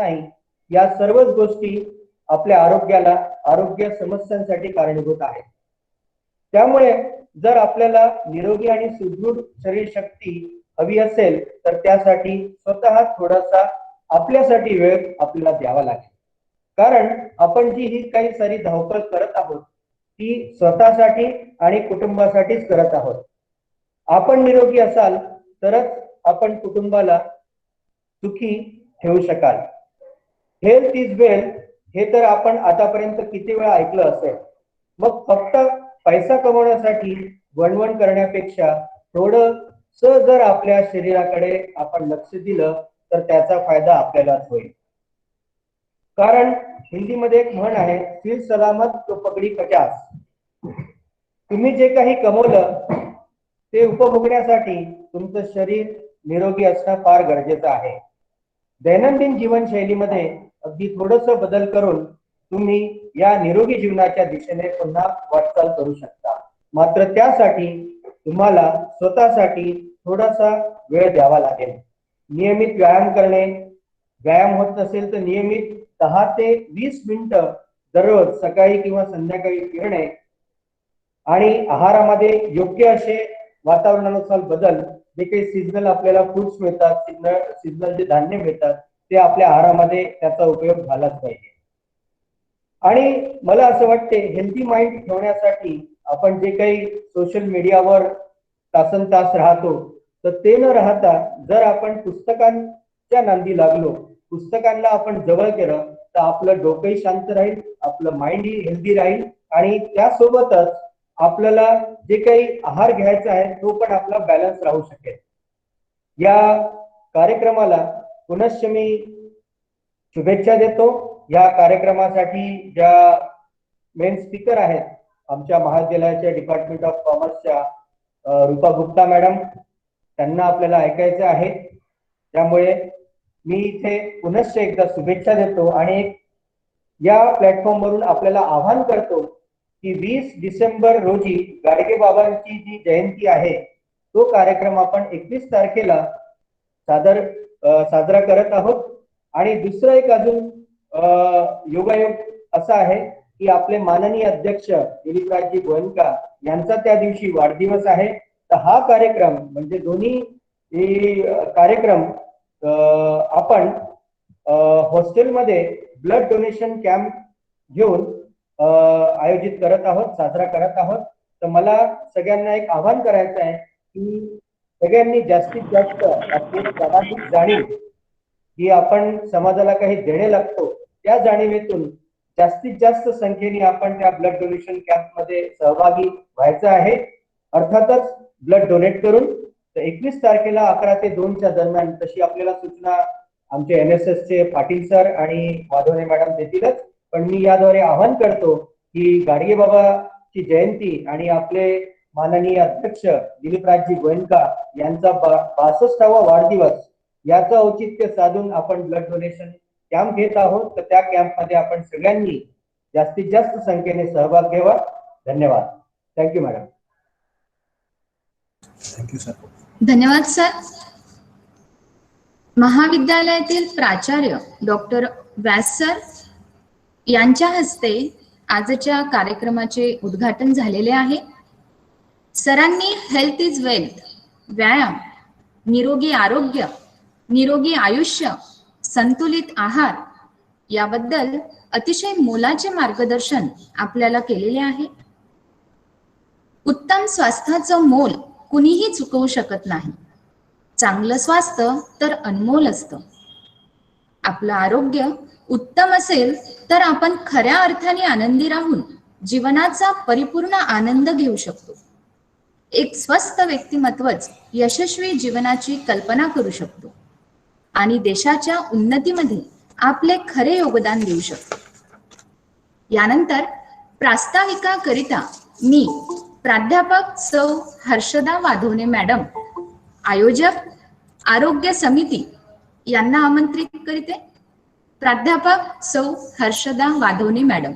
नाही, या सर्वच गोष्टी आपल्या आरोग्य समस्यांसाठी कारणीभूत आहेत. त्यामुळे जर आपल्याला निरोगी आणि सुदृढ शरीर शक्ती हवी असेल तर त्यासाठी स्वतः थोडासा आपल्यासाठी वेळ आपल्याला द्यावा लागेल. कारण आपण जी ही काही सारी धावपळ करत आहोत ती स्वतःसाठी आणि कुटुंबासाठीच करत आहोत. आपण निरोगी असाल तरच आपण कुटुंबाला सुखी ठेवू शकाल. हेल्थ इज वेल्थ हे तर आपण आतापर्यंत किती वेळा ऐकलं असेल. मग फक्त पैसा कमवण्यासाठी वणवण करण्यापेक्षा थोडंस जर आपल्या शरीराकडे आपण लक्ष दिलं तर त्याचा फायदा आपल्यालाच होईल. कारण हिंदीमध्ये एक म्हण आहे, सिर सलामत तो पगडी 50. तुम्ही जे काही कमवलं ते उपभोगण्यासाठी तुमचं शरीर निरोगी असणं फार गरजेचं आहे. दैनंदिन जीवनशैलीमध्ये अगदी थोडस बदल करून तुम्ही या निरोगी जीवनाच्या दिशेने पुन्हा वाटचाल करू शकता. मात्र त्यासाठी तुम्हाला स्वतःसाठी थोडासा वेळ द्यावा लागेल. नियमित व्यायाम करणे, व्यायाम होत नसेल तर नियमित 10 ते 20 मिनिटं दररोज सकाळी किंवा संध्याकाळी फिरणे आणि आहारामध्ये योग्य असे वातावरणानुसार बदल, जे काही सीजनल आपल्याला फ्रुट्स मिळतात, सीजनल जे धान्य मिळतात ते आपल्या आहारामध्ये त्याचा उपयोग झालाच पाहिजे. आणि मला असं वाटते हेल्दी माइंड ठेवण्यासाठी आपण जे काही सोशल मीडियावर तासन तास राहतो तर ते न राहता जर आपण पुस्तकांच्या नांदी लागलो, पुस्तकांना आपण जवळ केलं तर आपलं डोकंही शांत राहील, आपलं माइंडही हेल्दी राहील आणि त्यासोबतच आपल्याला जे काही आहार घ्यायचा आहे तो पण आपला बॅलन्स राहू शकेल. या कार्यक्रमाला पुनश्च मी शुभेच्छा देतो. या कार्यक्रमासाठी ज्या मेन स्पीकर आहेत आमच्या महाविद्यालयाच्या डिपार्टमेंट ऑफ कॉमर्सच्या रूपा गुप्ता मॅडम, त्यांना आपल्याला ऐकायचं आहे. त्यामुळे मी इथे पुनश्च एकदा शुभेच्छा देतो आणि या प्लॅटफॉर्मवरून आपल्याला आवाहन करतो की 20 डिसेंबर रोजी गाडगे बाबांची जी जयंती आहे तो कार्यक्रम आपण 21 तारखेला साजरा करत आहोत. आणि दुसरं एक अजून योगायोग असा आहे की आपले माननीय अध्यक्ष दिलीपरावजी गोयंका यांचा त्या दिवशी वाढदिवस आहे. तर हा कार्यक्रम म्हणजे दोन्ही कार्यक्रम आपण हॉस्टेलमध्ये ब्लड डोनेशन कॅम्प घेऊन आयोजित करत आहोत, साजरा करत आहोत. तर मला सगळ्यांना एक आवाहन करायचं आहे की सगळ्यांनी जास्तीत जास्त आपली सामाजिक जाणीव ही आपण समाजाला काही देणे लागतो त्या जाणीवेतून जास्तीत जास्त संख्येने आपण त्या ब्लड डोनेशन कॅम्प मध्ये सहभागी व्हायचं आहे. अर्थातच ब्लड डोनेट करून. तर 21 तारखेला 11 ते 2च्या दरम्यान तशी आपल्याला सूचना आमचे NSS चे पाटील सर आणि माधवने मॅडम देतीलच. पण मी याद्वारे आवाहन करतो की गाडगे बाबाची जयंती आणि आपले माननीय अध्यक्ष दिलीपरावजी गोयंका यांचा 62वा वाढदिवस याचं औचित्य साधून आपण ब्लड डोनेशन कॅम्प घेत आहोत. तर त्या कॅम्पमध्ये आपण सगळ्यांनी जास्तीत जास्त संख्येने सहभाग घ्यावा. धन्यवाद. Thank you madam. Thank you sir. धन्यवाद सर. महाविद्यालयातील प्राचार्य डॉक्टर व्यास सर यांच्या हस्ते आजच्या कार्यक्रमाचे उद्घाटन झालेले आहे. सरांनी हेल्थ इज वेल्थ, व्यायाम, निरोगी आरोग्य, निरोगी आयुष्य, संतुलित आहार याबद्दल अतिशय मोलाचे मार्गदर्शन आपल्याला केलेले आहे. उत्तम स्वास्थ्याचं मोल कुणीही चुकवू शकत नाही. चांगलं स्वास्थ्य तर अनमोल असतं. आपलं आरोग्य उत्तम असेल तर आपण खऱ्या अर्थाने आनंदी राहून जीवनाचा परिपूर्ण आनंद घेऊ शकतो. एक स्वस्थ व्यक्तिमत्वच यशस्वी जीवनाची कल्पना करू शकतो आणि देशाच्या उन्नतीमध्ये आपले खरे योगदान देऊ शकतो. यानंतर प्रास्ताविकाकरिता मी प्राध्यापक सौ हर्षदा वाधोने मॅडम, आयोजक आरोग्य समिती यांना आमंत्रित करते. प्राध्यापक सौ हर्षदा वाधोने मॅडम.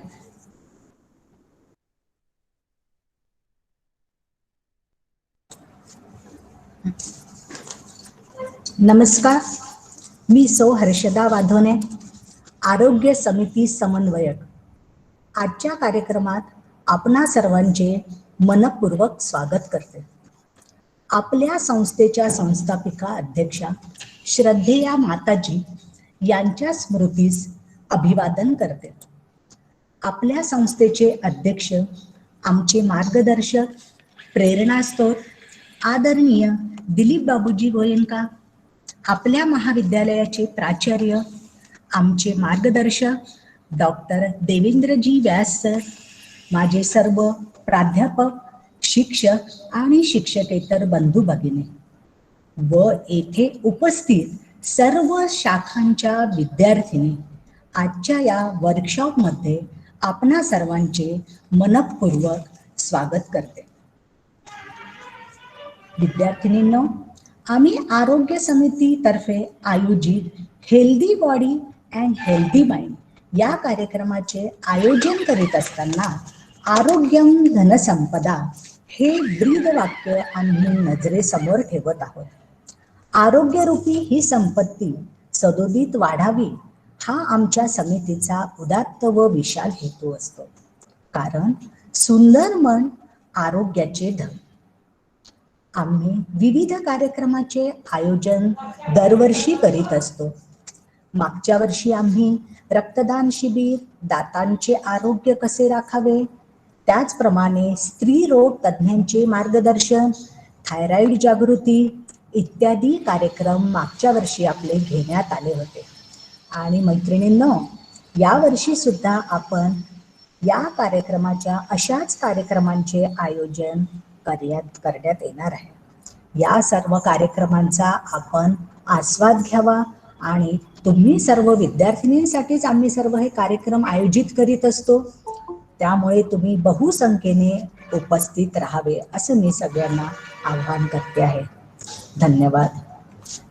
नमस्कार, मी सौ हर्षदा वाधोने, आरोग्य समिती समन्वयक, आजच्या कार्यक्रमात आपणा सर्वांचे मनपूर्वक स्वागत करते. आपल्या संस्थेच्या संस्थापिका अध्यक्षा श्रद्धेया माताजी यांच्या स्मृतीस अभिवादन करते. आपल्या संस्थेचे अध्यक्ष, आमचे मार्गदर्शक, प्रेरणास्त्रोत आदरणीय दिलीप बाबूजी गोयंका, आपल्या महाविद्यालयाचे प्राचार्य, आमचे मार्गदर्शक डॉक्टर देवेंद्रजी व्यास सर, माझे सर्व प्राध्यापक, शिक्षक आणि शिक्षकेतर बंधू भगिनी व येथे उपस्थित सर्व शाखांच्या विद्यार्थिनी, आजच्या या वर्कशॉपमध्ये आपणा सर्वांचे मनपूर्वक स्वागत करते. विद्यार्थिनींनो, आम्ही आरोग्य समितीतर्फे आयोजित healthy body and healthy mind या कार्यक्रमाचे आयोजन करीत असताना आरोग्यम धनसंपदा हे ब्रीदवाक्य आम्ही नजरेसमोर ठेवत आहोत. आरोग्यरूपी ही संपत्ती सदोदित वाढावी हा आमच्या समितीचा उदात्त व विशाल हेतू असतो. कारण सुंदर मन आरोग्याचे धन. आम्ही विविध कार्यक्रमाचे आयोजन दरवर्षी करीत असतो. मागच्या वर्षी आम्ही रक्तदान शिबिर, दातांचे आरोग्य कसे राखावे, त्याचप्रमाणे स्त्री रोग तज्ञांचे मार्गदर्शन, थायरॉइड जागृती इत्यादी कार्यक्रम मागच्या वर्षी आपले घेण्यात आले होते. आणि मैत्रिणींनो, यावर्षी सुद्धा आपण या कार्यक्रमाच्या अशाच कार्यक्रमांचे आयोजन करण्यात येणार आहे. या सर्व कार्यक्रमांचा आपण आस्वाद घ्यावा आणि तुम्ही सर्व विद्यार्थिनींसाठीच आम्ही सर्व हे कार्यक्रम आयोजित करीत असतो. त्यामुळे तुम्ही बहुसंख्येने उपस्थित राहावे असं मी सगळ्यांना आवाहन करते आहे. धन्यवाद.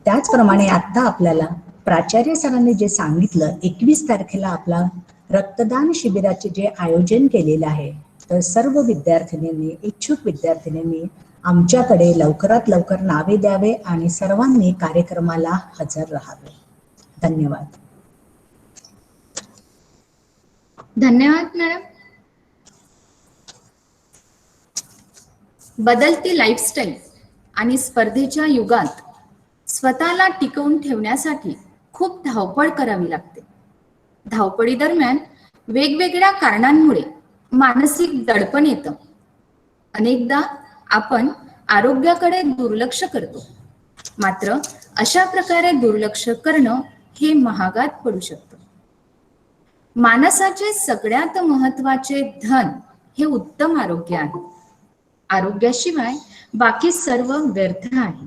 त्याचप्रमाणे आता आपल्याला प्राचार्य सरांनी जे सांगितलं, 21 तारखेला आपला रक्तदान शिबिराचे जे आयोजन केलेलं आहे, तर सर्व विद्यार्थिनींनी, इच्छुक विद्यार्थिनींनी आमच्याकडे लवकरात लवकर नावे द्यावे आणि सर्वांनी कार्यक्रमाला हजर राहावे. धन्यवाद. धन्यवाद मॅडम. बदलती लाईफस्टाईल आणि स्पर्धेच्या युगात स्वतःला टिकवून ठेवण्यासाठी खूप धावपळ करावी लागते. धावपळी दरम्यान वेगवेगळ्या कारणांमुळे मानसिक दडपण येतं. अनेकदा आपण आरोग्याकडे दुर्लक्ष करतो. मात्र अशा प्रकारे दुर्लक्ष करणं हे महागात पडू शकतं. माणसाचे सगळ्यात महत्वाचे धन हे उत्तम आरोग्य आहे. आरोग्याशिवाय बाकी सर्व व्यर्थ आहे.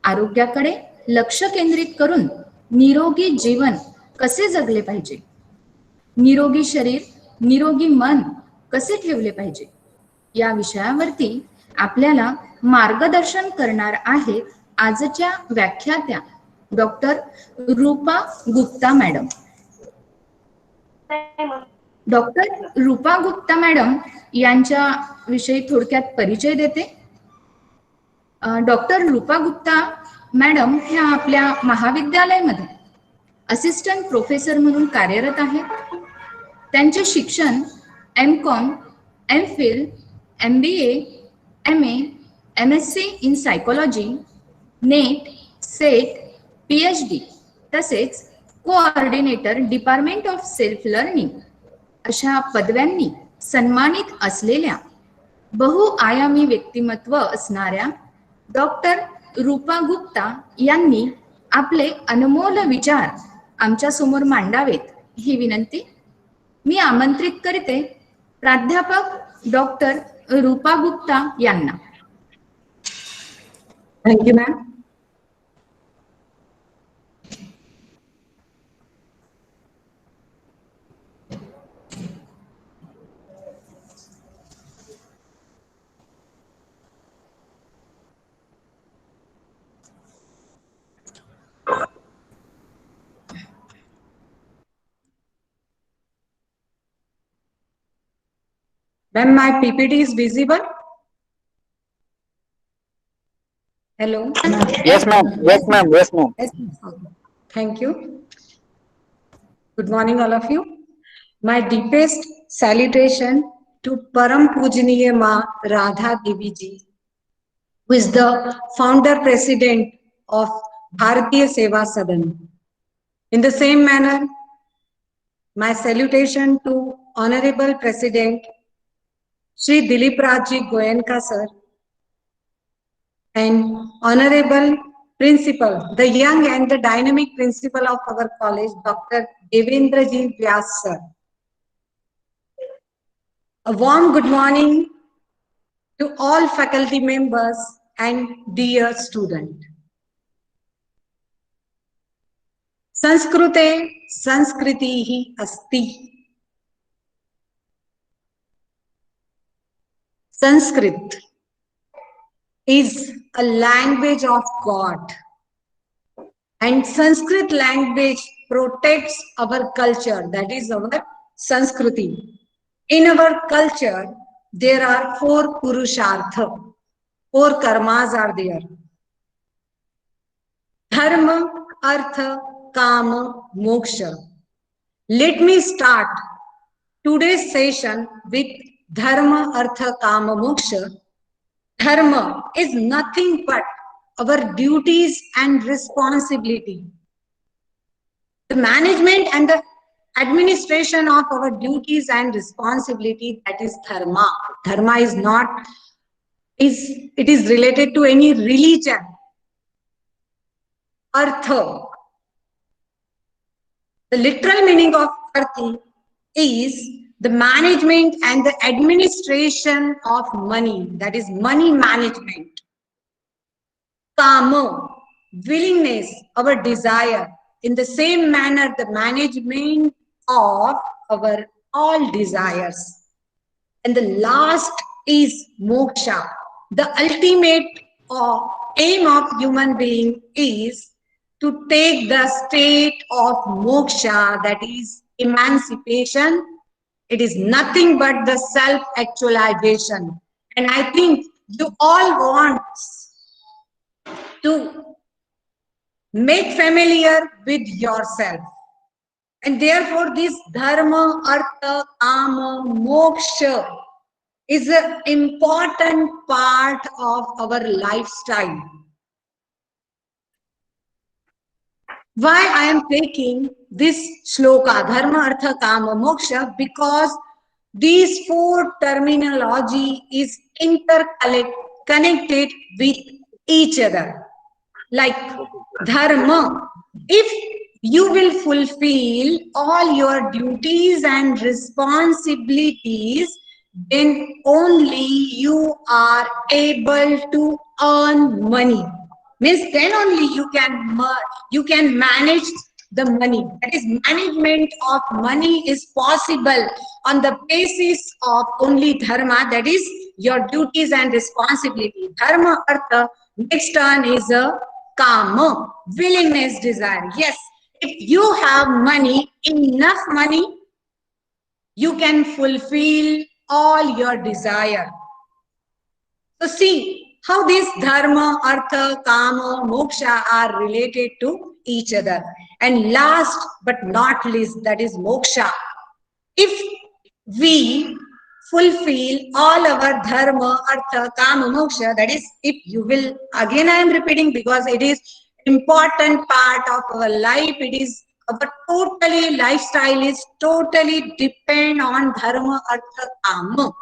आरोग्याकडे लक्ष केंद्रित करून निरोगी जीवन कसे जगले पाहिजे, निरोगी शरीर, निरोगी मन कसे ठेवले पाहिजे, या विषयावरती आपल्याला मार्गदर्शन करणार आहेत आजच्या व्याख्यात्या डॉक्टर रूपा गुप्ता मॅडम. डॉक्टर रूपा गुप्ता मॅडम यांच्या विषयी थोडक्यात परिचय देते. डॉक्टर रूपा गुप्ता मॅडम ह्या आपल्या महाविद्यालयामध्ये असिस्टंट प्रोफेसर म्हणून कार्यरत आहेत. त्यांचे शिक्षण MCom, MPhil, MBA, MA, MSc इन सायकोलॉजी, नेट, सेट, PhD तसेच coordinator department of self learning अशा पदव्यांनी सन्मानित असलेल्या बहुआयामी व्यक्तिमत्व असणाऱ्या डॉक्टर रूपा गुप्ता यांनी आपले अनमोल विचार आमच्या समोर मांडावेत ही विनंती मी आमंत्रित करते प्राध्यापक डॉक्टर रूपा गुप्ता यांना. Thank you ma'am. Ma'am, my PPT is visible. Hello. Yes, ma'am. Yes, ma'am. Yes, ma'am. Yes, ma'am. Thank you. Good morning, all of you. My deepest salutation to Param Pujaniya Ma Radha Devi ji, who is the founder president of Bharatiya Seva Sadan. In the same manner, my salutation to Honorable President Shri Dilip Rajji Goenka sir and Honorable Principal, the young and the dynamic principal of our college, Dr. Devendra Ji Vyas sir. A warm good morning to all faculty members and dear student. Sanskrute Sanskritihi Asti. Sanskrit is a language of God, and Sanskrit language protects our culture, that is our Sanskriti. In our culture, there are 4 Purushartha, 4 karmas are there. Dharma, Artha, Kama, Moksha. Let me start today's session with Dharma, Artha, Kama, Moksha. Dharma is nothing but our duties and responsibility. The management and the administration of our duties and responsibility, that is dharma. Dharma is not, it is related to any religion. Artha. The literal meaning of artha is the management and the administration of money, that is money management. Kama, willingness, our desire. In the same manner, the management of our all desires. And the last is moksha. The ultimate aim of human being is to take the state of moksha, that is emancipation. It is nothing but the self-actualization. And I think you all want to make familiar with yourself. And therefore, this dharma, artha, kama, moksha is an important part of our lifestyle. Why I am taking this shloka, dharma, artha, kama, moksha? Because these 4 terminology is interconnected with each other. Like dharma, if you will fulfill all your duties and responsibilities, then only you are able to earn money. Means then only you can manage the money. That is, management of money is possible on the basis of only dharma, that is your duties and responsibility. Dharma, artha, next turn is a kama, willingness, desire. Yes, if you have money, enough money, you can fulfill all your desire. So see how these dharma, artha, kama, moksha are related to each other. And last but not least, that is moksha. If we fulfill all our dharma, artha, kama, moksha, that is, if you will, again I am repeating because it is important part of our life, it is our totally lifestyle is totally depend on dharma, artha, kama.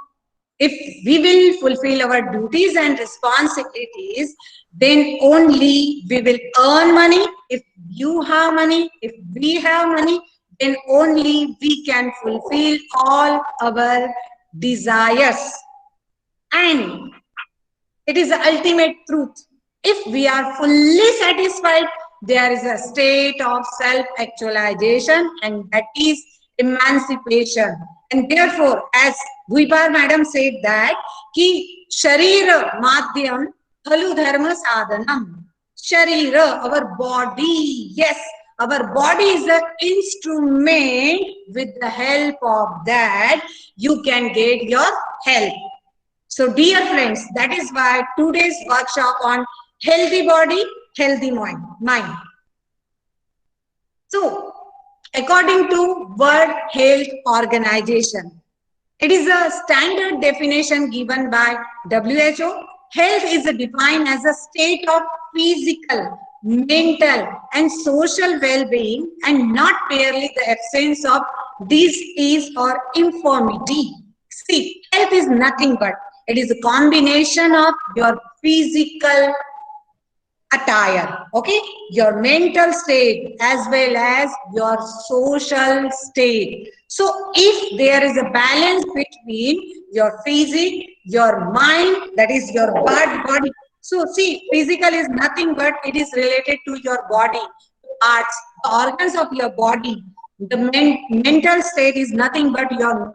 If we will fulfill our duties and responsibilities, then only we will earn money. If you have money, if we have money, then only we can fulfill all our desires. And it is the ultimate truth. If we are fully satisfied, there is a state of self-actualization, and that is emancipation. And therefore, as Guipar madam said that, ki sharira madhyam khalu dharma sadhanam. Sharira, our body, yes, our body is an instrument. With the help of that, you can get your health. So dear friends, that is why today's workshop on healthy body, healthy mind. So according to World Health Organization. It is a standard definition given by WHO. Health is defined as a state of physical, mental, and social well-being, and not merely the absence of disease or infirmity. See, health is nothing but it is a combination of your physical attire, okay, your mental state as well as your social state. So if there is a balance between your physique, your mind, that is your body. So see, physical is nothing but it is related to your body parts, the organs of your body. The mental state is nothing but your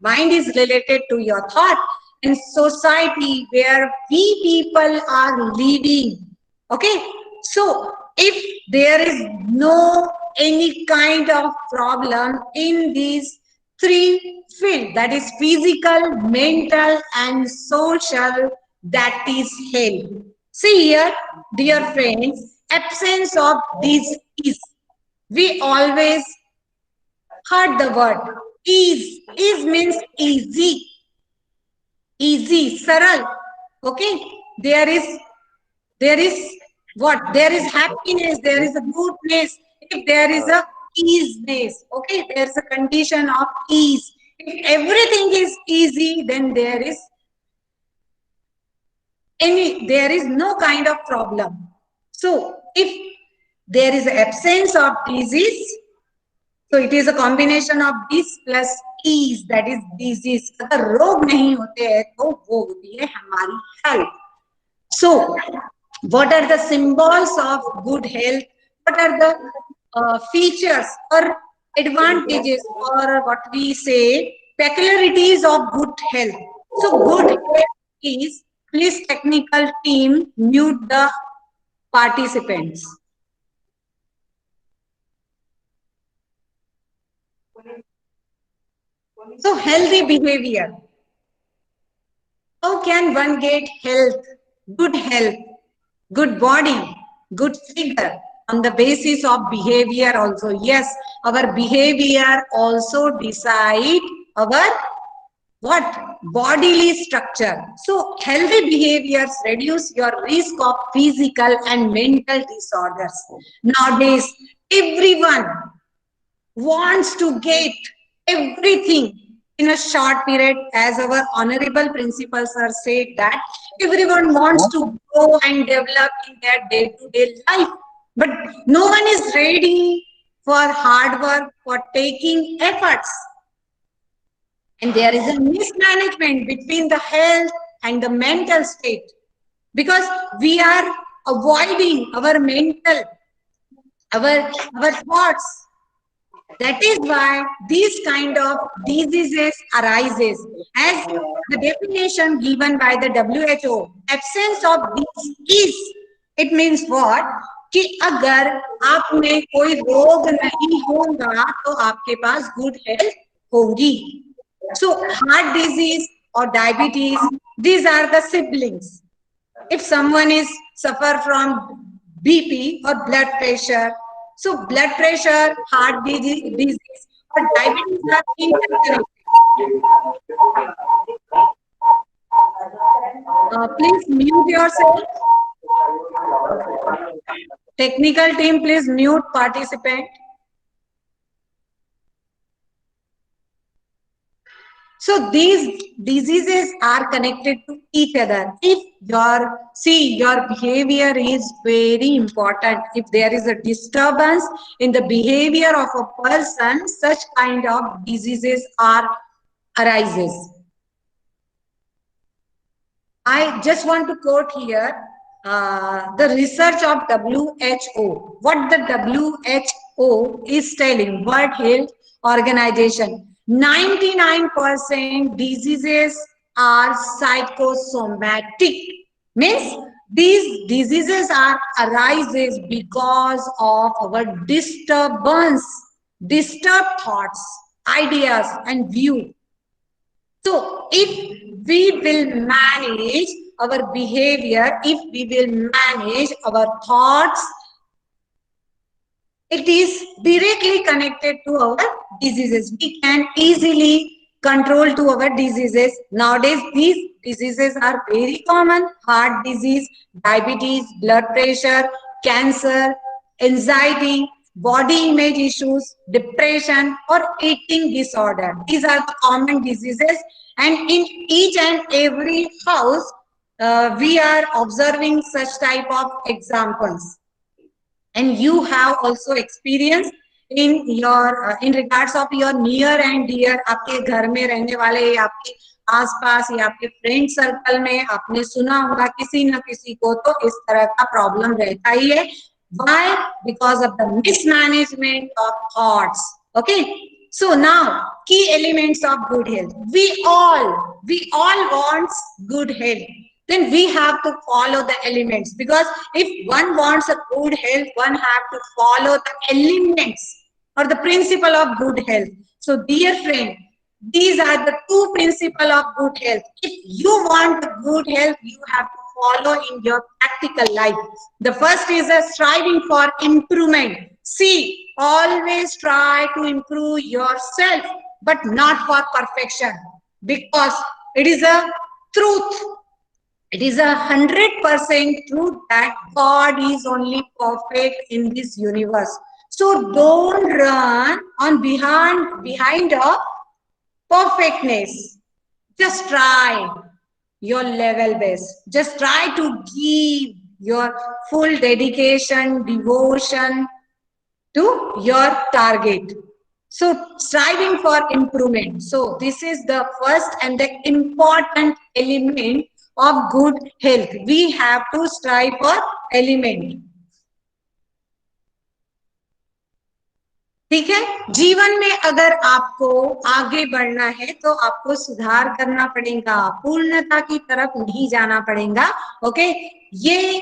mind is related to your thought. In society where we people are living, okay, so if there is no any kind of problem in these three fields, that is physical, mental, and social, that is health. See here, dear friends, absence of this is, we always heard the word is means easy, saral, okay, there is what? There is happiness, there is a goodness. If there is a easiness, okay, there is a condition of ease. If everything is easy, then there is no kind of problem. So if there is absence of disease, so it is a combination of this plus ease, that is disease. अगर रोग नहीं होते हैं तो वो होती है हमारी health. So what are the symbols of good health? What are the features or advantages, or what we say peculiarities of good health? So good health is, please technical team mute the participants. So healthy behavior. How can one get health, good body, good figure on the basis of behavior also? Yes, our behavior also decide our what? Bodily structure. So healthy behaviors reduce your risk of physical and mental disorders. Nowadays, everyone wants to get everything in a short period, as our honorable principal sir said that everyone wants to grow and develop in their day-to-day life, but no one is ready for hard work, for taking efforts. And there is a mismanagement between the health and the mental state, because we are avoiding our mental, our thoughts. That is why these kind of diseases arises. As the definition given by the WHO, absence of this is, it means what? कि अगर आप में कोई रोग नहीं होगा तो आपके पास गुड हेल्थ होगी. So heart disease or diabetes, these are the siblings. If someone is suffer from BP or blood pressure, so blood pressure, heart disease, or diabetes are interconnected. Please mute yourself. Technical team, please mute participant. So these diseases are connected to each other. If your behavior is very important. If there is a disturbance in the behavior of a person, such kind of diseases arises. I just want to quote here the research of WHO. What the WHO is telling, World Health Organization. 99% diseases are psychosomatic. Means these diseases arises because of our disturbed thoughts, ideas, and view. So if we will manage our behavior, if we will manage our thoughts, it is directly connected to our diseases. We can easily control to our diseases. Nowadays, these diseases are very common: heart disease, diabetes, blood pressure, cancer, anxiety, body image issues, depression, or eating disorder. These are the common diseases, and in each and every house, we are observing such type of examples. And you have also experienced in your in regards of your near and dear, आपके घर में रहने वाले या आपके आसपास या आपके फ्रेंड सर्कल में आपने सुना होगा किसी न किसी को तो इस तरह का प्रॉब्लम रहता ही है. Why? Because of the mismanagement of thoughts. Okay, so now key elements of good health. We all want good health. Then we have to follow the elements, because if one wants a good health, one have to follow the elements or the principle of good health. So dear friend, these are the two principles of good health. If you want good health, you have to follow in your practical life. The first is a striving for improvement. See, always try to improve yourself, but not for perfection, because it is a truth. It is 100% true that God is only perfect in this universe. So don't run on behind a perfectness. Just try your level best. Just try to give your full dedication, devotion to your target. So striving for improvement. So this is the first and the important element of good health. We have to strive for element. ठीक है. जीवन में अगर आपको आगे बढ़ना है तो आपको सुधार करना पड़ेगा, पूर्णता की तरफ नहीं जाना पड़ेगा. ओके, ये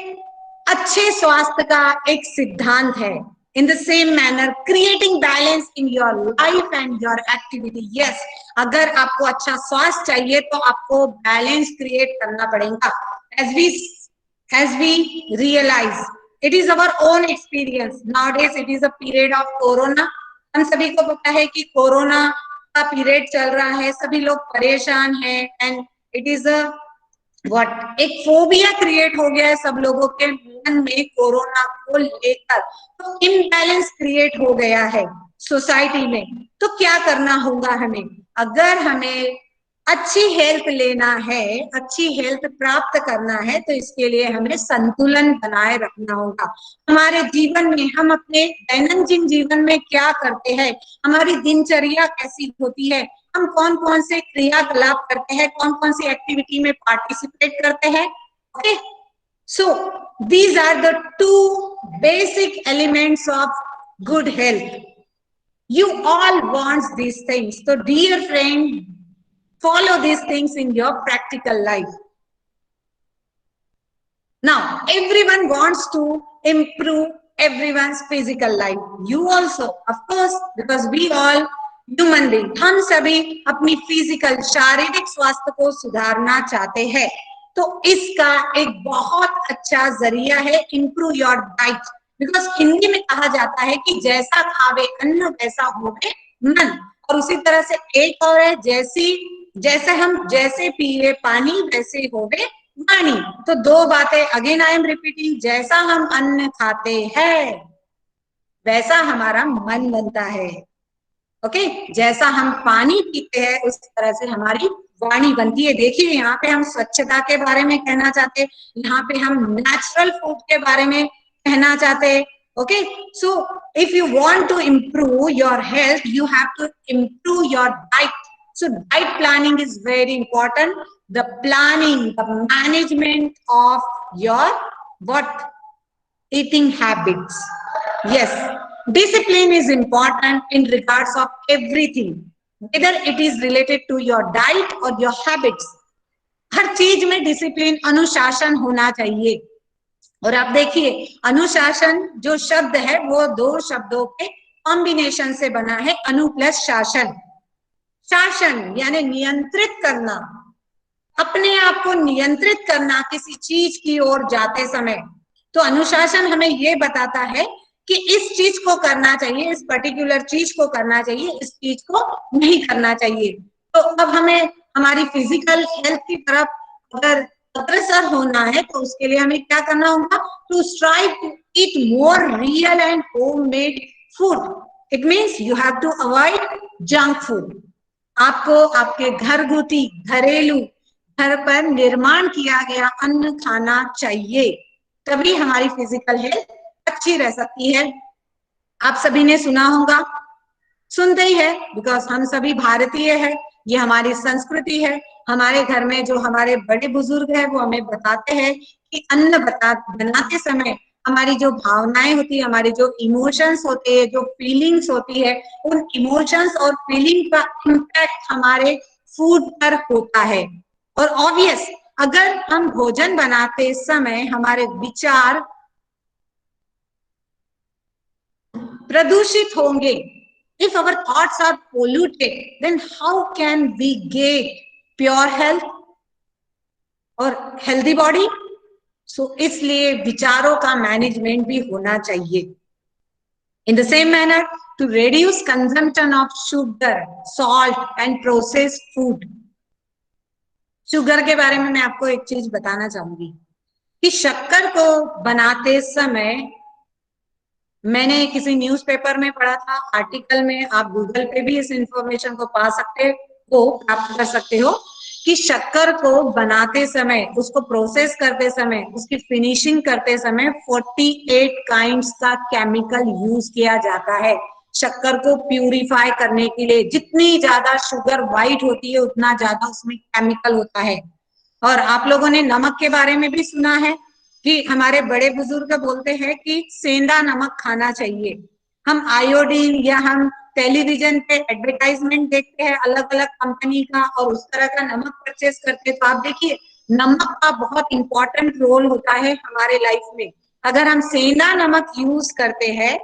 अच्छे स्वास्थ्य का एक सिद्धांत है. In the same manner, creating balance in your life and your activity. Yes, अगर आपको अच्छा स्वास्थ्य चाहिए तो आपको बैलेंस क्रिएट करना पड़ेगा. As we realize, it is our own experience. Nowadays, it is a period of corona. हम सभी को पता है कि कोरोना का पीरियड चल रहा है, सभी लोग परेशान हैं, and it is a एक फोबिया क्रिएट हो गया है सब लोगों के मन में कोरोना को लेकर. तो इम्बैलेंस क्रिएट हो गया है सोसाइटी में. तो क्या करना होगा हमें? अगर हमें अच्छी हेल्थ लेना है, अच्छी हेल्थ प्राप्त करना है, तो इसके लिए हमें संतुलन बनाए रखना होगा. हमारे जीवन में हम अपने दैनंदिन जीवन में क्या करते हैं, हमारी दिनचर्या कैसी होती है, हम कौन कौन से क्रियाकलाप करते हैं, कौन कौन सी एक्टिविटी में पार्टिसिपेट करते हैं. Okay, so these are the two basic elements of good health. You all want these things. So dear friend, follow these things in your practical life. Now, everyone wants to improve everyone's physical life. You also, of course, because we all human being, हम सभी अपनी physical शारीरिक स्वास्थ्य को सुधारना चाहते हैं. तो इसका एक बहुत अच्छा जरिया है improve your diet. Because Hindi में कहा जाता है कि जैसा खावे अन्न वैसा होवे मन. और उसी तरह से एक और है, जैसे पिए पानी वैसे होवे वाणी. तो दो बातें अगेन आई एम रिपीटिंग. जैसा हम अन्न खाते हैं वैसा हमारा मन बनता है. ओके, जैसा हम पानी पीते हैं उस तरह से हमारी वाणी बनती है. देखिए, यहाँ पे हम स्वच्छता के बारे में कहना चाहते हैं, यहाँ पे हम नेचुरल फूड के बारे में कहना चाहते हैं. Okay, so if you want to improve your health, you have to improve your diet. So diet planning is very important. The planning, the management of your eating habits. Yes, discipline is important in regards of everything, whether it is related to your diet or your habits. हर चीज में discipline, अनुशासन होना चाहिए. और आप देखिए, अनुशासन जो शब्द है वो दो शब्दों के कॉम्बिनेशन से बना है, अनु प्लस शासन. शासन यानी नियंत्रित करना, अपने आप को नियंत्रित करना किसी चीज की ओर जाते समय. तो अनुशासन हमें ये बताता है कि इस चीज को करना चाहिए, इस पर्टिकुलर चीज को करना चाहिए, इस चीज को नहीं करना चाहिए। तो अब हमें हमारी फिजिकल हेल्थ की तरफ अगर अग्रसर होना है तो उसके लिए हमें क्या करना होगा? To strive to eat more real and homemade food. It means you have to avoid junk food. आपको आपके घरगुती, घरेलू, घर पर निर्माण किया गया अन्न खाना चाहिए, तभी हमारी फिजिकल हेल्थ अच्छी रह सकती है। आप सभी ने सुना होगा, सुनते ही है, बिकॉज हम सभी भारतीय है, ये हमारी संस्कृति है। हमारे घर में जो हमारे बड़े बुजुर्ग है वो हमें बताते हैं कि अन्न बनाते समय हमारी जो भावनाएं होती है, हमारे जो इमोशंस होते हैं, जो फीलिंग्स होती है, उन इमोशंस और फीलिंग का इम्पैक्ट हमारे फूड पर होता है। और ऑब्वियस, अगर हम भोजन बनाते समय हमारे विचार प्रदूषित होंगे, if our thoughts are polluted, then how can we get pure health और healthy body? So इसलिए विचारों का मैनेजमेंट भी होना चाहिए। In the same manner, to reduce consumption of sugar, salt and processed food. Sugar के बारे में मैं आपको एक चीज बताना चाहूंगी कि शक्कर को बनाते समय, मैंने किसी न्यूज़पेपर में पढ़ा था, आर्टिकल में, आप गूगल पे भी इस इंफॉर्मेशन को पा सकते हो, प्राप्त कर सकते हो, कि शक्कर को बनाते समय, उसको प्रोसेस करते समय, उसकी फिनिशिंग करते समय 48 काइंड्स का केमिकल यूज किया जाता है शक्कर को प्यूरिफाई करने के लिए। जितनी ज्यादा शुगर व्हाइट होती है उतना ज्यादा उसमें केमिकल होता है। और आप लोगों ने नमक के बारे में भी सुना है कि हमारे बड़े बुजुर्ग बोलते हैं कि सेंधा नमक खाना चाहिए। हम आयोडीन या हम टेलीविजन पे एडवर्टाइजमेंट देखते हैं अलग अलग कंपनी का और उस तरह का नमक परचेस करते हैं, तो आप देखिए नमक का बहुत इंपॉर्टेंट रोल होता है हमारे लाइफ में। अगर हम सेंधा नमक यूज करते हैं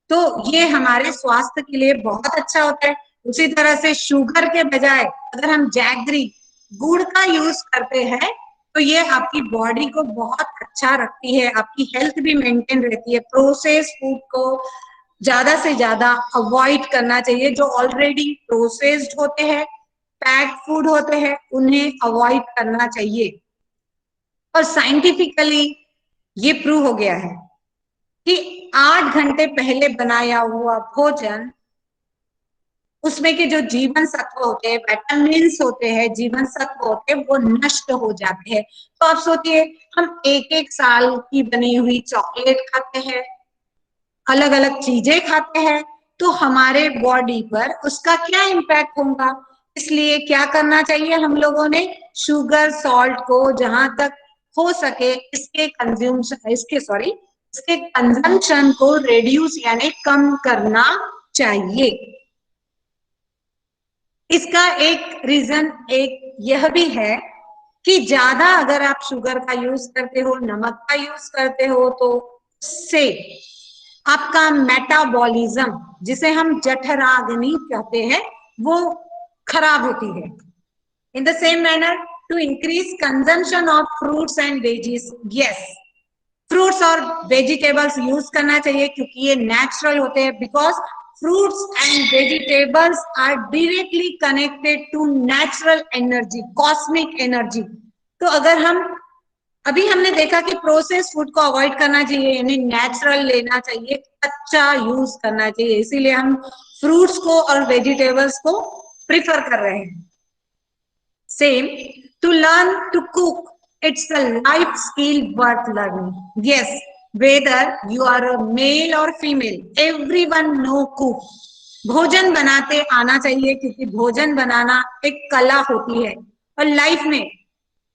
तो ये हमारे स्वास्थ्य के लिए बहुत अच्छा होता है। उसी तरह से शुगर के बजाय अगर हम जैगरी, गुड़ का यूज करते हैं तो ये आपकी बॉडी को बहुत अच्छा रखती है, आपकी हेल्थ भी मेंटेन रहती है। प्रोसेस फूड को ज्यादा से ज्यादा अवॉइड करना चाहिए। जो ऑलरेडी प्रोसेस्ड होते हैं, पैक्ड फूड होते हैं, उन्हें अवॉइड करना चाहिए। और साइंटिफिकली ये प्रूव हो गया है कि 8 घंटे पहले बनाया हुआ भोजन, उसमें के जो जीवन सत्व होते हैं, विटामिन्स होते हैं, जीवन सत्व होते हैं, वो नष्ट हो जाते हैं। तो आप सोचिए, हम एक एक साल की बनी हुई चॉकलेट खाते हैं, अलग अलग चीजें खाते हैं, तो हमारे बॉडी पर उसका क्या इम्पैक्ट होगा। इसलिए क्या करना चाहिए हम लोगों ने? शुगर, सॉल्ट को जहां तक हो सके इसके कंजम्पशन को रिड्यूस यानी कम करना चाहिए। इसका एक रीजन एक यह भी है कि ज्यादा अगर आप शुगर का यूज करते हो, नमक का यूज करते हो, तो उससे आपका मेटाबॉलिज्म, जिसे हम जठराग्नि कहते हैं, वो खराब होती है। In the same manner, to increase consumption of fruits and veggies, yes, fruits और वेजिटेबल्स यूज करना चाहिए क्योंकि ये नेचुरल होते हैं। Because fruits and vegetables are directly connected to natural energy, cosmic energy। तो अगर हम, अभी हमने देखा कि प्रोसेस फूड को अवॉइड करना चाहिए, यानी नेचुरल लेना चाहिए, कच्चा यूज करना चाहिए, इसीलिए हम फ्रूट्स को और वेजिटेबल्स को प्रिफर कर रहे हैं। Same, to learn to cook, it's a life skill worth learning. Yes, whether you are a male or female, everyone know cook. भोजन बनाते आना चाहिए क्योंकि भोजन बनाना एक कला होती है। और लाइफ में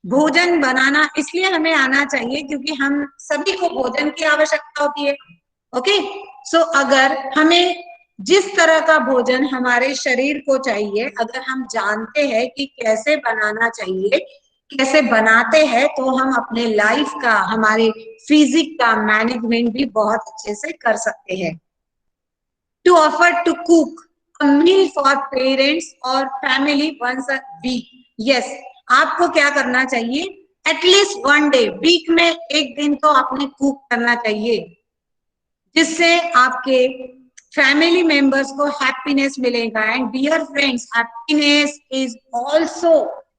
भोजन बनाना इसलिए हमें आना चाहिए क्योंकि हम सभी को भोजन की आवश्यकता होती है। ओके, सो अगर हमें जिस तरह का भोजन हमारे शरीर को चाहिए, अगर हम जानते हैं कि कैसे बनाना चाहिए, कैसे बनाते हैं, तो हम अपने लाइफ का, हमारे फिजिक का मैनेजमेंट भी बहुत अच्छे से कर सकते हैं। To offer to cook a meal for parents और family once a week, yes, आपको क्या करना चाहिए? एटलीस्ट 1 डे, वीक में एक दिन तो आपने कुक करना चाहिए। जिससे आपके फैमिली मेंबर्स को हैप्पीनेस मिलेगा. And dear friends, happiness is also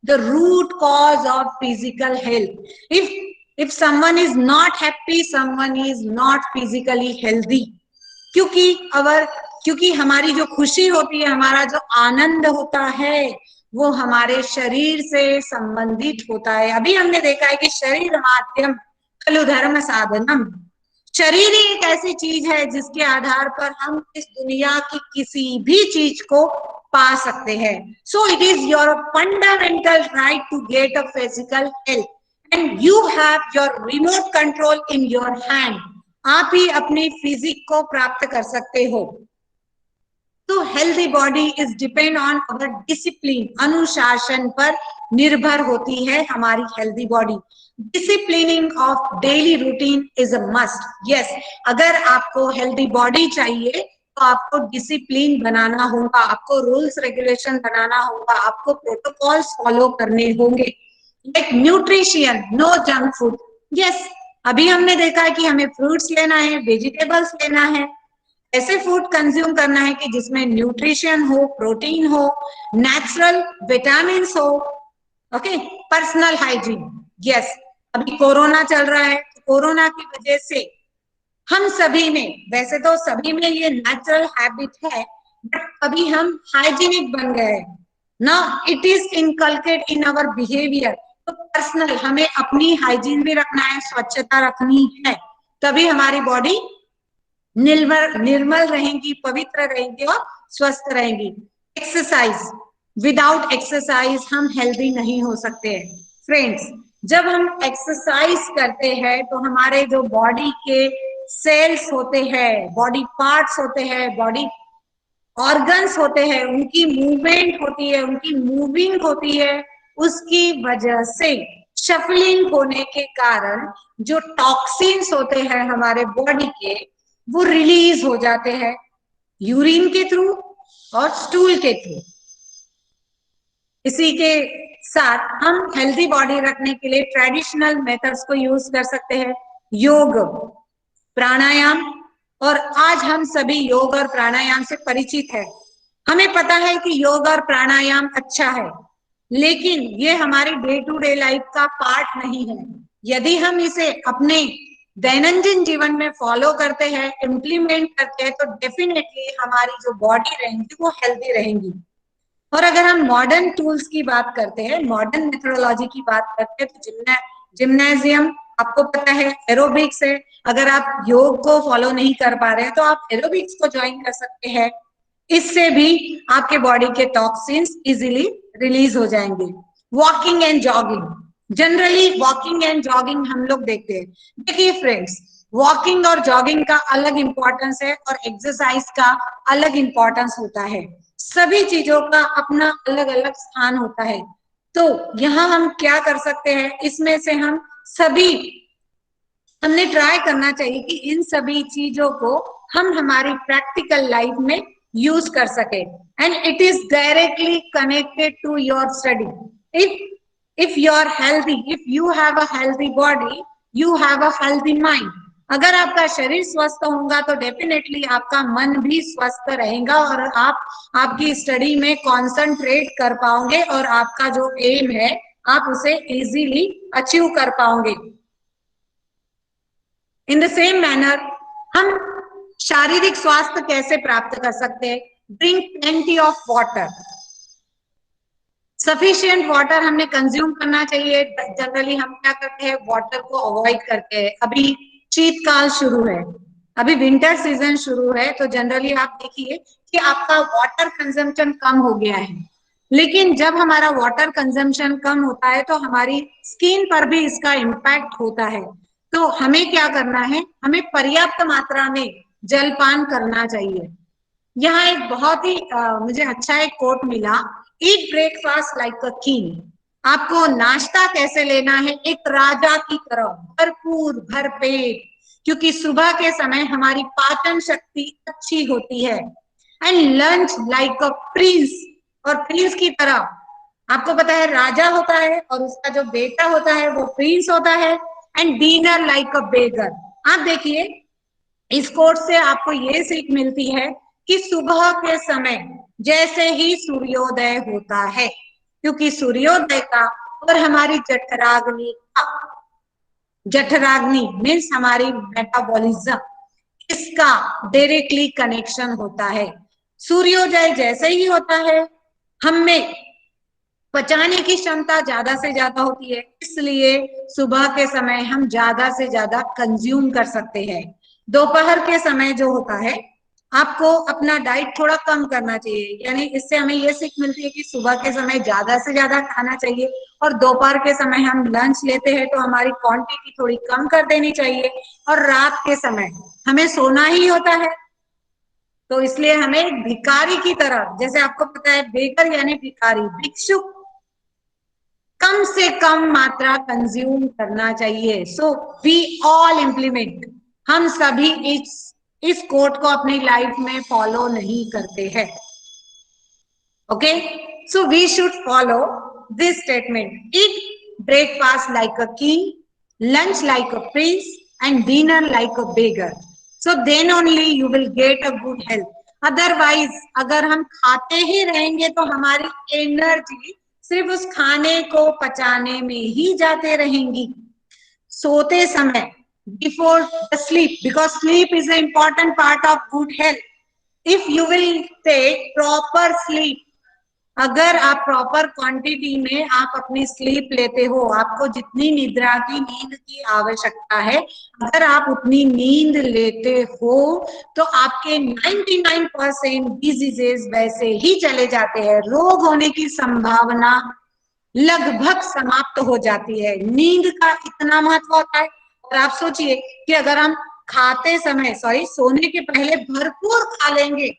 the root cause of physical health. If someone is not happy, someone is not physically healthy. क्योंकि हमारी जो खुशी होती है, हमारा जो आनंद होता है, वो हमारे शरीर से संबंधित होता है. अभी हमने देखा है कि शरीर माध्यम खलु धर्म साधनम. शरीर ही एक ऐसी चीज है जिसके आधार पर हम इस दुनिया की किसी भी चीज को पा सकते हैं. So it is your fundamental right to get a physical health and you have your remote control in your hand. आप ही अपनी फिजिक को प्राप्त कर सकते हो. तो healthy body is depend on our discipline. अनुशासन पर निर्भर होती है हमारी healthy body. Disciplining of daily routine is a must. Yes, अगर आपको हेल्दी बॉडी चाहिए तो आपको डिसिप्लिन बनाना होगा, आपको रूल्स रेगुलेशन बनाना होगा, आपको प्रोटोकॉल्स फॉलो करने होंगे. Like nutrition, no junk food. Yes, अभी हमने देखा है कि हमें फ्रूट्स लेना है, वेजिटेबल्स लेना है, ऐसे फूड कंज्यूम करना है कि जिसमें न्यूट्रिशन हो, प्रोटीन हो, नेचुरल विटामिन हो. Okay, personal hygiene. यस, अभी कोरोना चल रहा है, कोरोना की वजह से हम सभी में, वैसे तो सभी में ये नेचुरल हैबिट है, बट अभी हम हाइजीनिक बन गए हैं ना. It is inculcate in our behaviour. तो पर्सनल हमें अपनी हाइजीन भी रखना है, स्वच्छता रखनी है, तभी हमारी बॉडी निर्मल रहेंगी, पवित्र रहेंगी और स्वस्थ रहेंगी. एक्सरसाइज, विदाउट एक्सरसाइज हम हेल्दी नहीं हो सकते हैं. फ्रेंड्स, जब हम एक्सरसाइज करते हैं तो हमारे जो बॉडी के सेल्स होते हैं, बॉडी पार्ट्स होते हैं, बॉडी ऑर्गन्स होते हैं, उनकी मूवमेंट होती है, उनकी मूविंग होती है. उसकी वजह से शफलिंग होने के कारण जो टॉक्सिन्स होते हैं हमारे बॉडी के, वो रिलीज हो जाते हैं यूरिन के थ्रू और स्टूल के थ्रू. इसी के साथ हम हेल्दी बॉडी रखने के लिए ट्रेडिशनल मेथड्स को यूज कर सकते हैं. योग, प्राणायाम. और आज हम सभी योग और प्राणायाम से परिचित है. हमें पता है कि योग और प्राणायाम अच्छा है, लेकिन ये हमारी डे टू डे लाइफ का पार्ट नहीं है. यदि हम इसे अपने दैनंदिन जीवन में फॉलो करते हैं, इम्प्लीमेंट करते हैं, तो डेफिनेटली हमारी जो बॉडी रहेंगी वो हेल्दी रहेंगी. और अगर हम मॉडर्न टूल्स की बात करते हैं, मॉडर्न मेथोडोलॉजी की बात करते हैं, तो जिम्नाजियम, आपको पता है, एरोबिक्स है. अगर आप योग को फॉलो नहीं कर पा रहे हैं तो आप एरोबिक्स को ज्वाइन कर सकते हैं. इससे भी आपके बॉडी के टॉक्सिन्स इजीली रिलीज हो जाएंगे. Walking and jogging, generally walking and jogging हम लोग देखते हैं. देखिए फ्रेंड्स, वॉकिंग और जॉगिंग का अलग इंपॉर्टेंस है और एक्सरसाइज का अलग इंपॉर्टेंस होता है. सभी चीजों का अपना अलग अलग स्थान होता है. तो यहाँ हम क्या कर सकते हैं, इसमें से हमने ट्राई करना चाहिए कि इन सभी चीजों को हम हमारी प्रैक्टिकल लाइफ में यूज कर सके. And it is directly connected to your study. If you are healthy, if you have a healthy body, you have a healthy mind. अगर आपका शरीर स्वस्थ होगा तो डेफिनेटली आपका मन भी स्वस्थ रहेगा और आप आपकी स्टडी में कॉन्सेंट्रेट कर पाओगे और आपका जो एम है आप उसे इजीली अचीव कर पाओगे. इन द सेम मैनर हम शारीरिक स्वास्थ्य कैसे प्राप्त कर सकते हैं? Drink plenty of water. Sufficient water हमने कंज्यूम करना चाहिए. जनरली हम क्या करते हैं, वाटर को अवॉइड करते हैं. अभी शीतकाल शुरू है, अभी विंटर सीजन शुरू है, तो जनरली आप देखिए कि आपका वाटर कंजम्पशन कम हो गया है. लेकिन जब हमारा वाटर कंजम्पशन कम होता है तो हमारी स्किन पर भी इसका इम्पैक्ट होता है. तो हमें क्या करना है, हमें पर्याप्त मात्रा में जलपान करना चाहिए. यहाँ एक बहुत ही मुझे अच्छा एक कोट मिला, ईट ब्रेकफास्ट लाइक अ किंग. आपको नाश्ता कैसे लेना है, एक राजा की तरह, भरपूर भरपेट, क्योंकि सुबह के समय हमारी पाचन शक्ति अच्छी होती है. And lunch like a Prince, और प्रिंस की तरह. आपको पता है राजा होता है और उसका जो बेटा होता है वो प्रिंस होता है. एंड डिनर लाइक अ बेगर. आप देखिए इस कोट से आपको ये सीख मिलती है कि सुबह के समय जैसे ही सूर्योदय होता है, क्योंकि सूर्योदय का और हमारी जठराग्नि मीन्स हमारी मेटाबॉलिज्म, इसका डायरेक्टली कनेक्शन होता है। सूर्योदय जैसे ही होता है हम में पचाने की क्षमता ज्यादा से ज्यादा होती है, इसलिए सुबह के समय हम ज्यादा से ज्यादा कंज्यूम कर सकते हैं। दोपहर के समय जो होता है आपको अपना डाइट थोड़ा कम करना चाहिए, यानी इससे हमें ये सीख मिलती है कि सुबह के समय ज्यादा से ज्यादा खाना चाहिए और दोपहर के समय हम लंच लेते हैं तो हमारी क्वांटिटी थोड़ी कम कर देनी चाहिए, और रात के समय हमें सोना ही होता है, तो इसलिए हमें भिखारी की तरह, जैसे आपको पता है बेगर यानी भिखारी, भिक्षुक, कम से कम मात्रा कंज्यूम करना चाहिए। सो वी ऑल इम्प्लीमेंट, हम सभी इस कोट को अपनी लाइफ में फॉलो नहीं करते हैं। Okay, so we should follow this statement, eat breakfast like a king, lunch like a prince and dinner like a beggar, so then only you will get a good health. Otherwise अगर हम खाते ही रहेंगे तो हमारी energy सिर्फ उस खाने को पचाने में ही जाते रहेंगी। सोते समय before the sleep, because sleep is an important part of good health, if you will take proper sleep, अगर आप प्रॉपर क्वांटिटी में आप अपनी स्लीप लेते हो, आपको जितनी निद्रा की नींद की आवश्यकता है अगर आप उतनी नींद लेते हो तो आपके 99% डिजीजेस वैसे ही चले जाते हैं, रोग होने की संभावना लगभग समाप्त हो जाती है। नींद का इतना महत्व होता है। और आप सोचिए कि अगर हम खाते समय सोने के पहले भरपूर खा लेंगे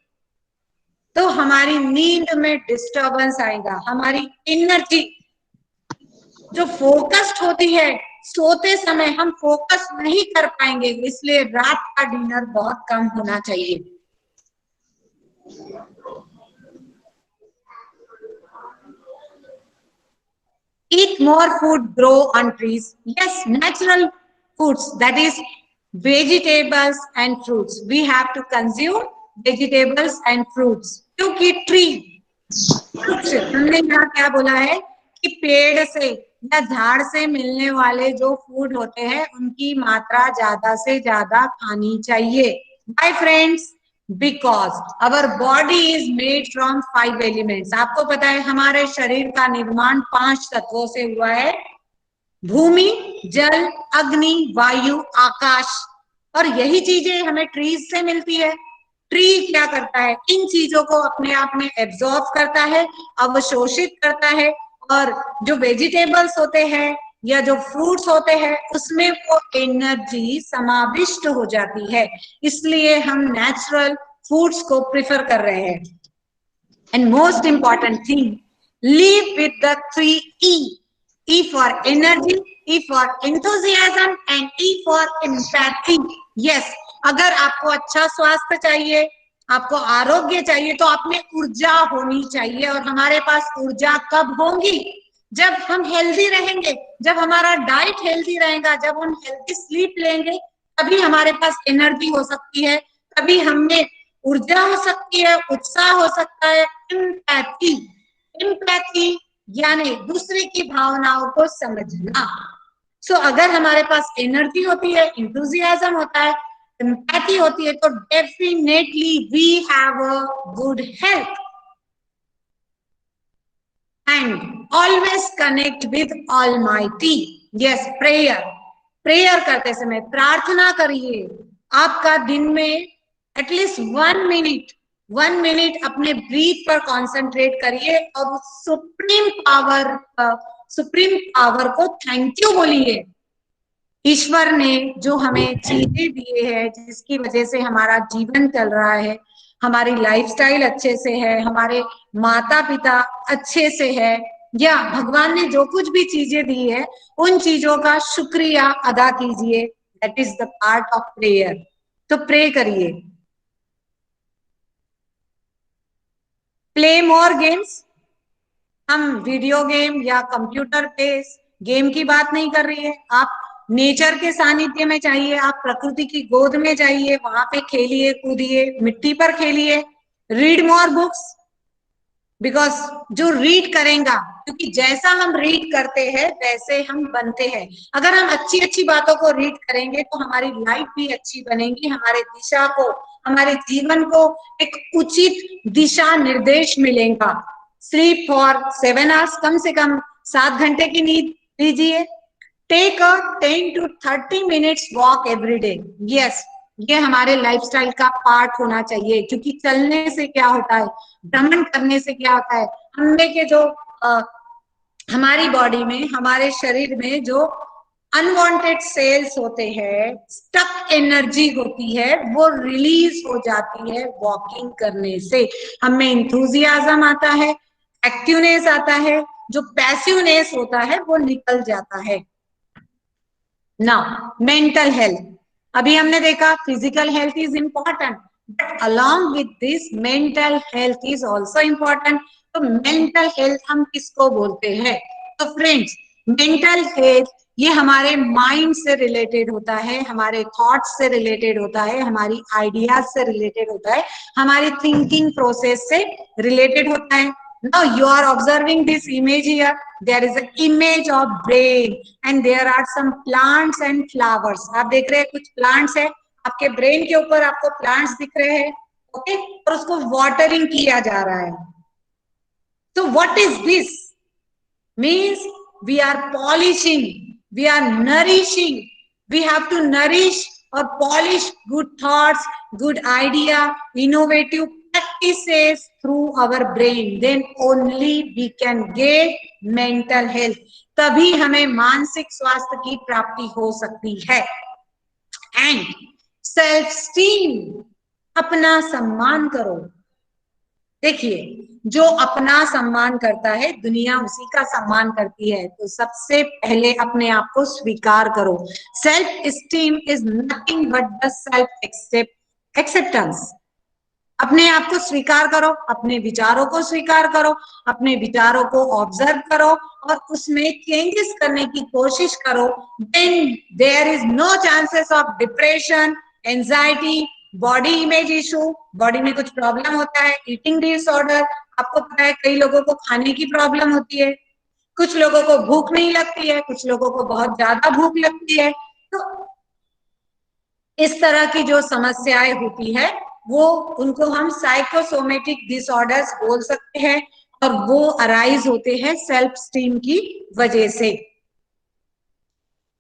तो हमारी नींद में डिस्टरबेंस आएगा, हमारी एनर्जी जो फोकस्ड होती है सोते समय हम फोकस नहीं कर पाएंगे, इसलिए रात का डिनर बहुत कम होना चाहिए। Eat more food grow on trees. Yes, natural foods, that is vegetables and fruits. We have to consume vegetables and fruits. क्योंकि ट्री, वृक्ष, हमने यहाँ क्या बोला है कि पेड़ से या झाड़ से मिलने वाले जो फूड होते हैं उनकी मात्रा ज्यादा से ज्यादा खानी चाहिए। Bye friends, because our body is made from 5 elements. आपको पता है हमारे शरीर का निर्माण 5 तत्वों से हुआ है, भूमि, जल, अग्नि, वायु, आकाश, और यही चीजें हमें ट्रीज से मिलती है। ट्री क्या करता है, इन चीजों को अपने आप में एब्जॉर्ब करता है, अवशोषित करता है, और जो वेजिटेबल्स होते हैं या जो फ्रूट्स होते हैं उसमें वो एनर्जी समाविष्ट हो जाती है, इसलिए हम नेचुरल फूड्स को प्रिफर कर रहे हैं। And most important thing, live with the 3 E. E for energy, E for enthusiasm and E for empathy. Yes, अगर आपको अच्छा स्वास्थ्य चाहिए, आपको आरोग्य चाहिए तो आप में ऊर्जा होनी चाहिए, और हमारे पास ऊर्जा कब होगी, जब हम हेल्दी रहेंगे, जब हमारा डाइट हेल्दी रहेगा, जब हम हेल्दी स्लीप लेंगे, तभी हमारे पास एनर्जी हो सकती है, तभी हमें ऊर्जा हो सकती है, उत्साह हो सकता है। एम्पैथी, एम्पैथी यानी दूसरे की भावनाओं को समझना। सो अगर हमारे पास एनर्जी होती है, इंथुजियाज्म होता है, एम्पैथी होती है, तो definitely we have a good health. And always connect with almighty. Yes, prayer, prayer करते समय प्रार्थना करिए। आपका दिन में एटलीस्ट 1 मिनट अपने ब्रीथ पर कॉन्सेंट्रेट करिए और सुप्रीम पावर को थैंक यू बोलिए। ईश्वर ने जो हमें चीजें दिए हैं, जिसकी वजह से हमारा जीवन चल रहा है, हमारी लाइफस्टाइल अच्छे से है, हमारे माता पिता अच्छे से है, या भगवान ने जो कुछ भी चीजें दी है उन चीजों का शुक्रिया अदा कीजिए। That is the part of prayer. तो प्रे करिए। प्ले मोर गेम्स, हम वीडियो गेम या कंप्यूटर पे गेम की बात नहीं कर रही है, आप नेचर के सानिध्य में चाहिए, आप प्रकृति की गोद में जाइए, वहां पे खेलिए कूदिए, मिट्टी पर खेलिए, रीड मोर बुक्स, बिकॉज जो रीड करेगा, क्योंकि जैसा हम रीड करते हैं वैसे हम बनते हैं। अगर हम अच्छी अच्छी बातों को रीड करेंगे तो हमारी लाइफ भी अच्छी बनेगी, हमारे दिशा को, हमारे जीवन को एक उचित दिशा निर्देश मिलेगा। स्लीप फॉर 7 आवर्स, कम से कम 7 घंटे की नींद लीजिए। Take a 10 to 30 minutes walk every day. Yes, ये हमारे लाइफस्टाइल का पार्ट होना चाहिए, क्योंकि चलने से क्या होता है, भ्रमण करने से क्या होता है, हमने के जो हमारी बॉडी में, हमारे शरीर में जो अनवांटेड सेल्स होते हैं, स्टक एनर्जी होती है, वो रिलीज हो जाती है वॉकिंग करने से। हमें इंथुजियाज्म आता है, एक्टिवनेस आता है, जो पैसिवनेस होता है वो निकल जाता है। नाउ मेंटल हेल्थ, अभी हमने देखा physical health is important, but along with this mental health is also important. तो मेंटल हेल्थ हम किसको बोलते हैं? तो फ्रेंड्स, मेंटल हेल्थ ये हमारे माइंड से रिलेटेड होता है, हमारे थॉट्स से रिलेटेड होता है, हमारी आइडियाज से रिलेटेड होता है, हमारी थिंकिंग प्रोसेस से रिलेटेड होता है। Now you are observing this image here. There is an image of brain and there are some plants and flowers. आप देख रहे हैं कुछ plants है, आपके brain के ऊपर आपको plants दिख रहे हैं, ओके, और उसको watering किया जा रहा है। So what is this? Means we are polishing, we are nourishing, we have to nourish or polish good thoughts, good idea, innovative practices through our brain, then only we can get mental health, तभी हमें मानसिक स्वास्थ्य की प्राप्ति हो सकती है। And self esteem, अपना सम्मान करो। देखिए, जो अपना सम्मान करता है दुनिया उसी का सम्मान करती है, तो सबसे पहले अपने आप को स्वीकार करो। Self esteem is nothing but the self acceptance. अपने आप को स्वीकार करो, अपने विचारों को स्वीकार करो, अपने विचारों को ऑब्जर्व करो और उसमें चेंजेस करने की कोशिश करो। Then there is no chances of depression, anxiety, body image issue, body में कुछ प्रॉब्लम होता है, ईटिंग डिसऑर्डर, आपको पता है कई लोगों को खाने की प्रॉब्लम होती है, कुछ लोगों को भूख नहीं लगती है, कुछ लोगों को बहुत ज्यादा भूख लगती है। तो इस तरह की जो समस्याएं होती है वो, उनको हम साइकोसोमेटिक डिसऑर्डर्स बोल सकते हैं, और वो अराइज होते हैं सेल्फ स्टीम की वजह से।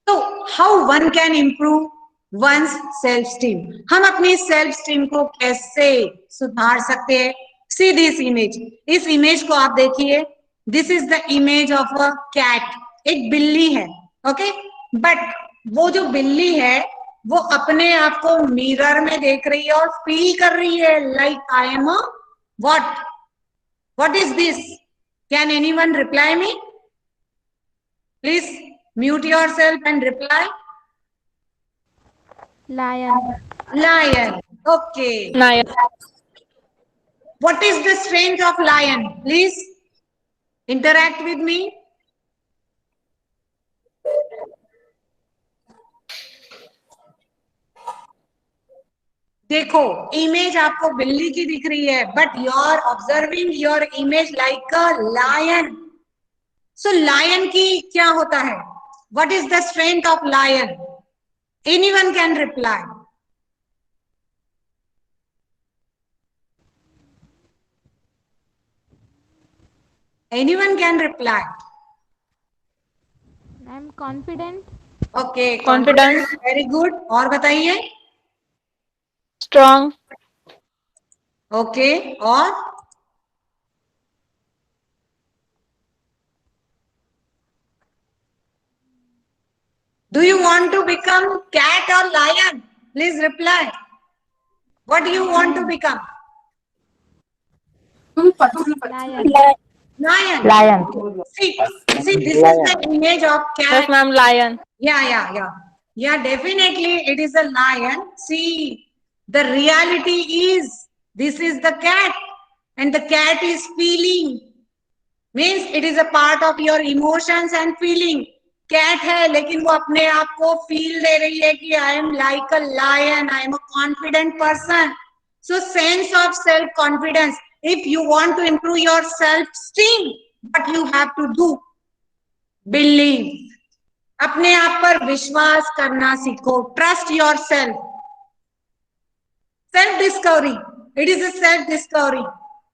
तो how one can improve one's self esteem, हम अपनी सेल्फ स्टीम को कैसे सुधार सकते हैं? सी दिस इमेज, इस इमेज को आप देखिए, this is the image of a cat, एक बिल्ली है, ओके, बट वो जो बिल्ली है वो अपने आप को मिरर में देख रही है और फील कर रही है like I am a what is this? Can anyone reply me? Please mute yourself and reply. Lion. Lion. Okay. Lion. What is the strength of lion? Please interact with me. देखो, image आपको बिल्ली की दिख रही है, but you are observing your image like a lion. So lion की क्या होता है? What is the strength of lion? Anyone can reply. Anyone can reply. I am confident. Okay, Confidence. Very good. और बताइए। Strong. ओके, और do you want to become cat or lion? Please reply. What do you want to become? Lion. Lion. Lion. See, this is the image of cat. Yes, ma'am. Lion. Yeah, definitely it is a lion. See, the reality is this is the cat, and the cat is feeling. Means it is a part of your emotions and feeling. Cat है लेकिन वो अपने आप को feel दे रही है कि I am like a lion, I am a confident person. So sense of self confidence. If you want to improve your self esteem, what you have to do? Believe. अपने आप पर विश्वास करना सीखो. Trust your self. Self discovery. It is a self discovery.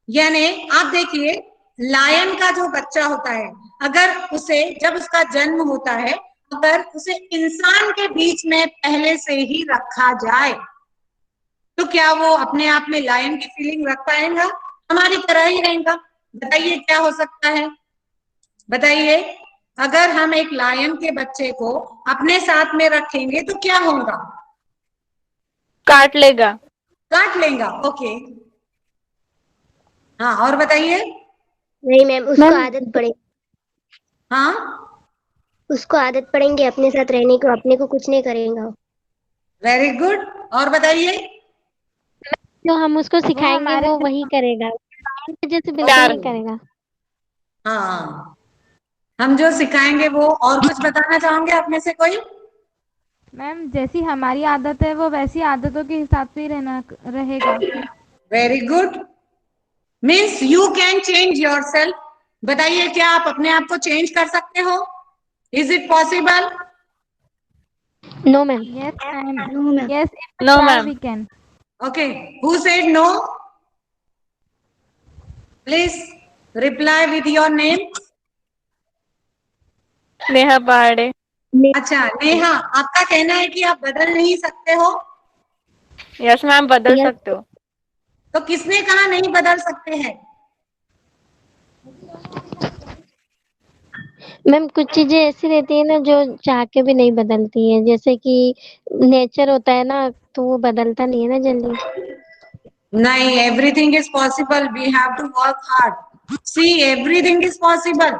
यानी आप देखिए, lion का जो बच्चा होता है, अगर उसे, जब उसका जन्म होता है, अगर उसे इंसान के बीच में पहले से ही रखा जाए तो क्या वो अपने आप में लायन की फीलिंग रख पाएगा? हमारी तरह ही रहेगा. बताइए क्या हो सकता है? बताइए, अगर हम एक लायन के बच्चे को अपने साथ में रखेंगे तो क्या होगा? काट लेगा। काट लेगा. ओके. हाँ, और बताइए. नहीं मैम, उसको आदत पड़ेगी. हाँ, उसको आदत पड़ेंगे अपने साथ रहने को, अपने को कुछ नहीं करेगा. Very good. और बताइए. जो हम उसको सिखाएंगे हमारे वो वही करेगा, जैसे बिल्कुल प्यार नहीं करेगा. हाँ, हम जो सिखाएंगे वो. और कुछ बताना चाहोगे आप में से कोई? मैम जैसी हमारी आदत है वो वैसी आदतों के हिसाब से ही रहेगा. Very good. Means you can change your self. बताइए, क्या आप अपने आप को चेंज कर सकते हो? Is it possible? No ma'am. Yes ma'am. No ma'am. Yes, if No we try, ma'am. we can. Okay. Who said no? Please reply with your name. Neha पाड़े. अच्छा, नेहा, आपका कहना है कि आप बदल नहीं सकते हो. यस मैम, बदल Yes. सकते हो. तो किसने कहा नहीं बदल सकते हैं? मैम कुछ चीजें ऐसी रहती है ना जो चाह के भी नहीं बदलती है, जैसे कि नेचर होता है ना, तो वो बदलता नहीं है ना जल्दी. नहीं, everything is possible. We have to work hard. See, everything is possible.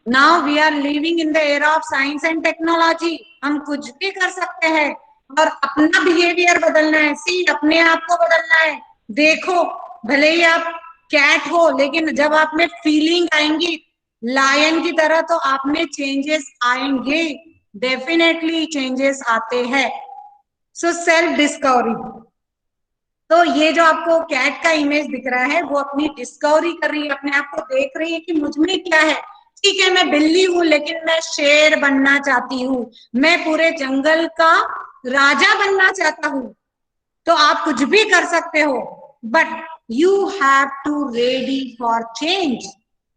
Now we are living in the era of science and technology. हम कुछ भी कर सकते हैं और अपना बिहेवियर बदलना है. सी, अपने आप को बदलना है. देखो, भले ही आप कैट हो, लेकिन जब आप में फीलिंग आएंगी लायन की तरह तो आप में चेंजेस आएंगे. डेफिनेटली चेंजेस आते हैं. So self discovery. तो ये जो आपको कैट का इमेज दिख रहा है, वो अपनी डिस्कवरी कर रही है, अपने आप को देख रही है कि मुझ में क्या है. ठीक है, मैं बिल्ली हूं लेकिन मैं शेर बनना चाहती हूँ. मैं पूरे जंगल का राजा बनना चाहता हूँ. तो आप कुछ भी कर सकते हो, but you have to ready for change.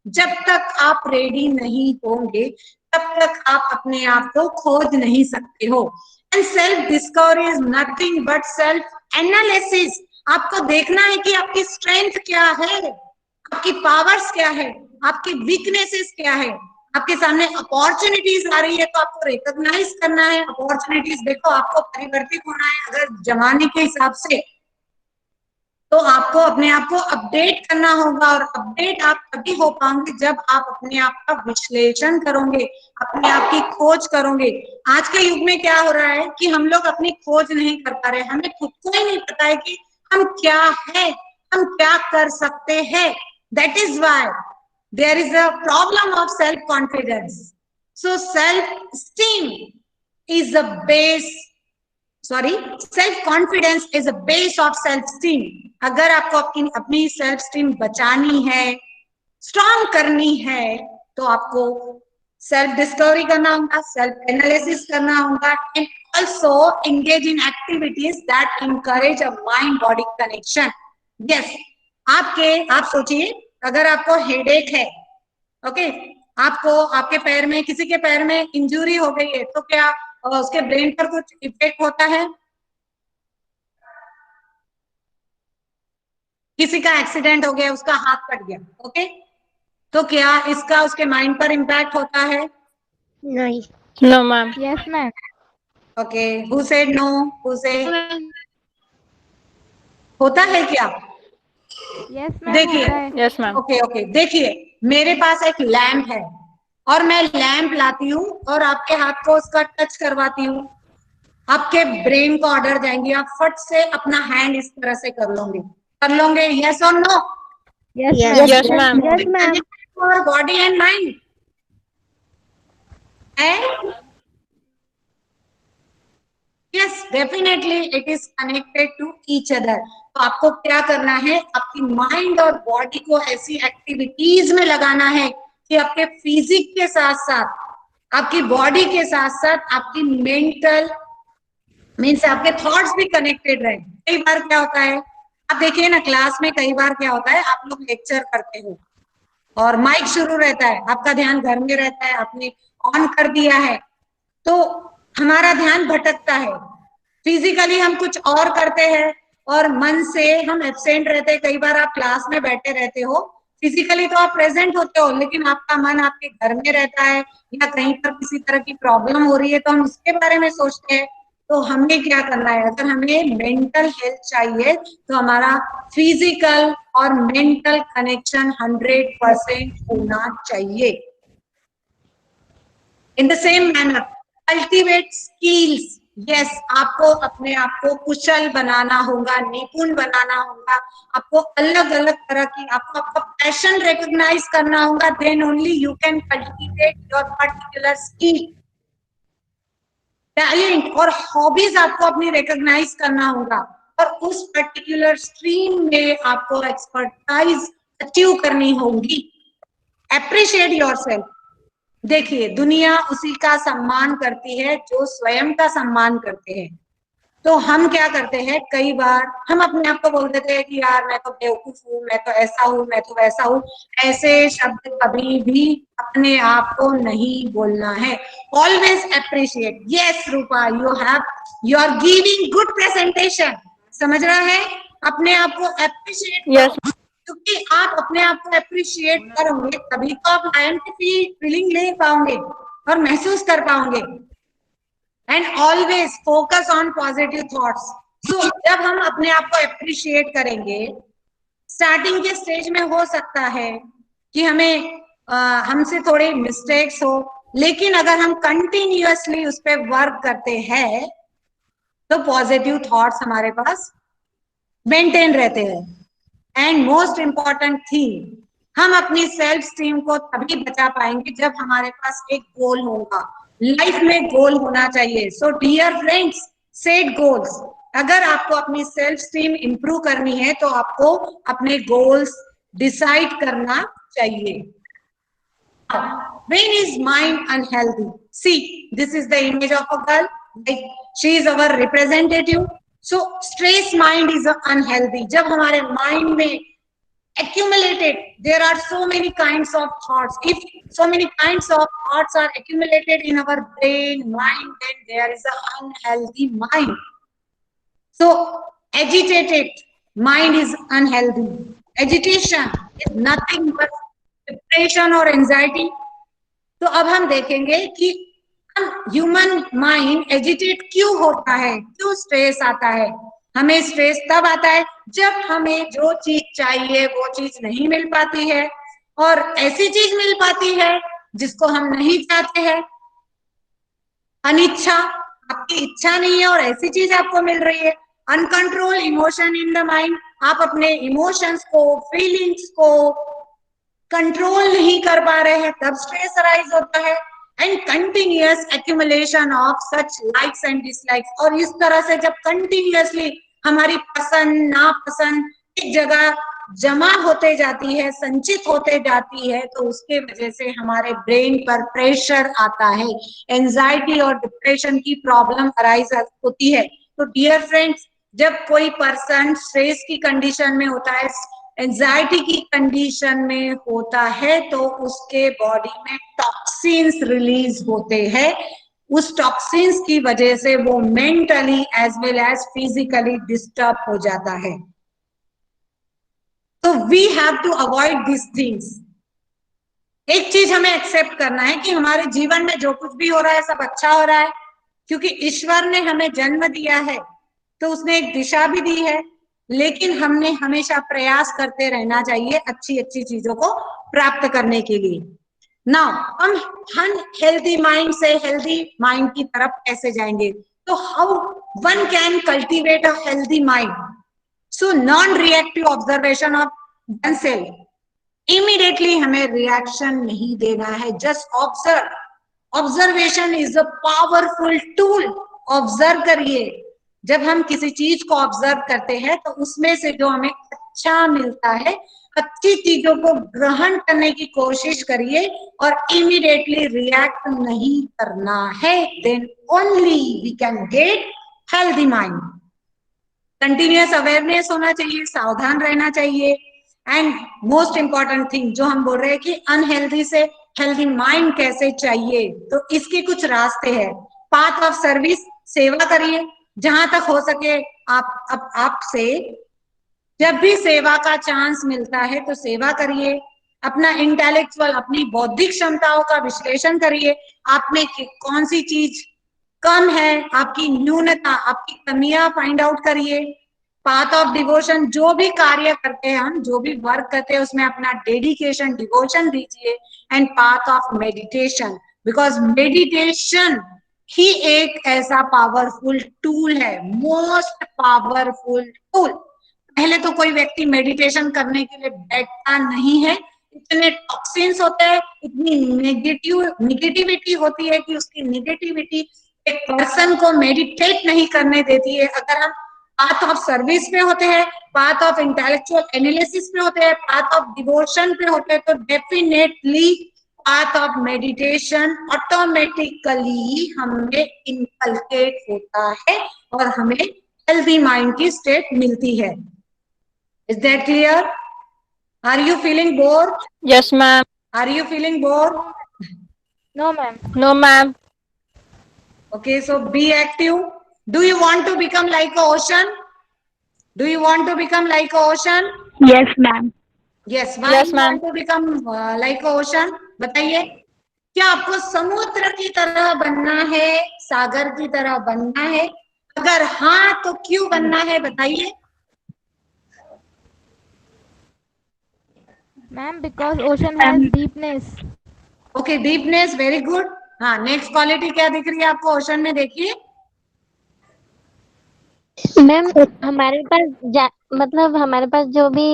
जब तक आप रेडी नहीं होंगे तब तक आप अपने आप को खोज नहीं सकते हो. And self discovery is nothing but self analysis. आपको देखना है कि आपकी स्ट्रेंथ क्या है, आपकी पावर्स क्या है, आपकी वीकनेसेस क्या है. आपके सामने अपॉर्चुनिटीज आ रही है तो आपको रिकॉग्नाइज करना है. अपॉर्चुनिटीज देखो, आपको परिवर्तित होना है अगर जमाने के हिसाब से, तो आपको अपने आप को अपडेट करना होगा. और अपडेट आप तभी हो पाएंगे जब आप अपने आप का विश्लेषण करोगे, अपने आप की खोज करोगे. आज के युग में क्या हो रहा है कि हम लोग अपनी खोज नहीं कर पा रहे. हमें खुद को ही नहीं पता है कि हम क्या है, हम क्या कर सकते हैं. That is why there is a problem of self confidence. So self esteem is the base, self confidence is a base of self esteem. अगर आपको अपनी सेल्फ स्टीम बचानी है, स्ट्रॉन्ग करनी है, तो आपको सेल्फ डिस्कवरी करना होगा, सेल्फ एनालिसिस करना होगा, and also engage in activities that encourage a mind body connection. Yes, आप सोचिए, अगर आपको हेडेक है, ओके, आपको आपके पैर में, किसी के पैर में इंजुरी हो गई है, तो क्या उसके ब्रेन पर कुछ इफेक्ट होता है? किसी का एक्सीडेंट हो गया, उसका हाथ कट गया, ओके, तो क्या इसका उसके माइंड पर इम्पैक्ट होता है? नहीं. No ma'am. Yes ma'am. Okay, who said no? Who से होता है क्या? यस मैम, देखिए, होता है. Yes ma'am. ओके ओके, देखिए, मेरे पास एक लैंप है और मैं लैंप लाती हूँ और आपके हाथ को उसका टच करवाती हूँ. आपके ब्रेन को ऑर्डर जाएंगी, आप फट से अपना हैंड इस तरह से कर लोगे, यस और no? Yes Yes. Ma'am. Yes, yes ma'am. Yes, ma'am. Body and mind. and yes, definitely it is connected to each other. तो आपको क्या करना है, आपकी माइंड और बॉडी को ऐसी एक्टिविटीज में लगाना है कि आपके फिजिक के साथ साथ, आपकी बॉडी के साथ साथ आपकी मेंटल मीन्स आपके थॉट्स भी कनेक्टेड रहे। कई बार क्या होता है, आप देखिए ना क्लास में, कई बार क्या होता है, आप लोग लेक्चर करते हो और माइक शुरू रहता है, आपका ध्यान घर में रहता है, आपने ऑन कर दिया है, तो हमारा ध्यान भटकता है। फिजिकली हम कुछ और करते हैं और मन से हम एब्सेंट रहते हैं। कई बार आप क्लास में बैठे रहते हो, फिजिकली तो आप प्रेजेंट होते हो, लेकिन आपका मन आपके घर में रहता है या कहीं पर किसी तरह की प्रॉब्लम हो रही है, तो हम उसके बारे में सोचते हैं। तो हमें क्या करना है, अगर हमें मेंटल हेल्थ चाहिए तो हमारा फिजिकल और मेंटल कनेक्शन 100% होना चाहिए। इन the same manner cultivate skills. Yes, आपको अपने आप को कुशल बनाना होगा, निपुण बनाना होगा, आपको अलग अलग तरह की, आपको आपका पैशन रिकॉग्नाइज करना होगा, then only you can cultivate your particular skill. Talent और हॉबीज आपको अपनी रिकॉग्नाइज करना होगा और उस पर्टिकुलर स्ट्रीम में आपको एक्सपर्टाइज अचीव करनी होगी। Appreciate yourself. देखिए, दुनिया उसी का सम्मान करती है जो स्वयं का सम्मान करते हैं। तो हम क्या करते हैं, कई बार हम अपने आप को बोल देते हैं कि यार मैं तो बेवकूफ हूँ, मैं तो ऐसा हूँ, मैं तो वैसा हूँ। ऐसे शब्द कभी भी अपने आप को नहीं बोलना है। Always appreciate. Yes Rupa, you are giving good presentation. समझ रहा है, अपने आप को अप्रिशिएट करो, क्योंकि आप अपने आप को अप्रिशिएट करोगे तभी तो आप लायन की फीलिंग ले पाओगे और महसूस कर पाओगे। And always focus on positive thoughts. So जब हम अपने आप को अप्रिशिएट करेंगे, स्टार्टिंग के स्टेज में हो सकता है कि हमें हमसे थोड़ी मिस्टेक्स हो, लेकिन अगर हम कंटिन्यूअसली उस पर वर्क करते हैं तो पॉजिटिव थॉट्स हमारे पास मेंटेन रहते हैं। एंड मोस्ट इंपॉर्टेंट थिंग, हम अपनी सेल्फ स्टीम को तभी बचा पाएंगे जब हमारे पास एक गोल होगा। लाइफ में गोल होना चाहिए। So dear friends, set goals. अगर आपको अपनी सेल्फ स्टीम इंप्रूव करनी है तो आपको अपने गोल्स डिसाइड करना चाहिए। When is mind unhealthy? See, this is the image of a girl. Like she is our representative. So stress mind is unhealthy. जब हमारे mind में accumulated, there are so many kinds of thoughts. If so many kinds of thoughts are accumulated in our brain, mind, then there is an unhealthy mind. So agitated mind is unhealthy. Agitation is nothing but depression और anxiety. तो अब हम देखेंगे कि human mind agitate क्यों होता है, क्यों स्ट्रेस आता है। हमें स्ट्रेस तब आता है जब हमें जो चीज चाहिए वो चीज नहीं मिल पाती है, और ऐसी चीज मिल पाती है जिसको हम नहीं चाहते हैं। अनिच्छा, आपकी इच्छा नहीं है और ऐसी चीज आपको मिल रही है। Uncontrol emotion in the mind, आप अपने इमोशंस को, फीलिंग्स को कंट्रोल नहीं कर पा रहे हैं, तब स्ट्रेस अराइज होता है। And continuous accumulation of such likes and dislikes, और इस तरह से जब कंटिन्यूअसली हमारी पसंद नापसंद एक जगह जमा होते जाती है, संचित होते जाती है, तो उसके वजह से हमारे ब्रेन पर प्रेशर आता है, एंजाइटी और डिप्रेशन की प्रॉब्लम अराइज होती है। तो डियर फ्रेंड्स, जब कोई पर्सन स्ट्रेस की कंडीशन में होता है, एंजाइटी की कंडीशन में होता है, तो उसके बॉडी में टॉक्सिन्स रिलीज होते हैं। उस टॉक्सिन्स की वजह से वो mentally as well as physically disturb हो जाता है। तो we have to avoid this things. एक चीज हमें एक्सेप्ट करना है कि हमारे जीवन में जो कुछ भी हो रहा है सब अच्छा हो रहा है, क्योंकि ईश्वर ने हमें जन्म दिया है तो उसने एक दिशा भी दी है, लेकिन हमने हमेशा प्रयास करते रहना चाहिए अच्छी अच्छी चीजों को प्राप्त करने के लिए। नाउ हम हेल्दी माइंड से हेल्दी माइंड की तरफ कैसे जाएंगे? तो how one can cultivate a healthy mind? So non reactive observation of one self. Immediately हमें रिएक्शन नहीं देना है, just observe. Observation is a powerful tool. Observe करिए, जब हम किसी चीज को ऑब्जर्व करते हैं तो उसमें से जो हमें अच्छा मिलता है, अच्छी चीजों को ग्रहण करने की कोशिश करिए और इमीडिएटली रिएक्ट नहीं करना है। Then only we can get healthy mind. Continuous awareness होना चाहिए, सावधान रहना चाहिए। एंड मोस्ट इंपॉर्टेंट थिंग जो हम बोल रहे हैं कि अनहेल्दी से हेल्दी माइंड कैसे चाहिए, तो इसके कुछ रास्ते हैं। पाथ ऑफ सर्विस, सेवा करिए जहां तक हो सके। आपसे जब भी सेवा का चांस मिलता है तो सेवा करिए। अपना इंटेलेक्चुअल, अपनी बौद्धिक क्षमताओं का विश्लेषण करिए। आप में कौन सी चीज कम है, आपकी न्यूनता, आपकी कमियां फाइंड आउट करिए। पाथ ऑफ डिवोशन, जो भी कार्य करते हैं हम, जो भी वर्क करते हैं उसमें अपना डेडिकेशन, डिवोशन दीजिए। And path of meditation, because meditation ही एक ऐसा पावरफुल टूल है, मोस्ट पावरफुल टूल। पहले तो कोई व्यक्ति मेडिटेशन करने के लिए बैठता नहीं है, इतने टॉक्सिन्स होते हैं, इतनी निगेटिविटी होती है कि उसकी निगेटिविटी एक पर्सन को मेडिटेट नहीं करने देती है। अगर हम पाथ ऑफ सर्विस पे होते हैं, पाथ ऑफ इंटेलेक्चुअल एनालिसिस पे होते हैं, पाथ ऑफ डिवोशन पे होते हैं, तो definitely path of meditation automatically हमें इनकलकेट होता है और हमें हेल्दी माइंड की स्टेट मिलती है। Is that clear? Are you feeling bored? Yes, ma'am. Are you feeling bored? No, ma'am. No, ma'am. Okay, so be active. Do you want to become like a ocean? Do you want to become like a ocean? Yes, ma'am. Yes. Why Yes, you ma'am. want to become like a ocean? बताइए, क्या आपको समुद्र की तरह बनना है, सागर की तरह बनना है? अगर हाँ तो क्यों बनना है बताइए। Ma'am, because ocean has deepness. Okay, deepness, very good. हाँ, नेक्स्ट क्वालिटी क्या दिख रही है आपको ओशन में? देखिए, मैम हमारे पास मतलब हमारे पास जो भी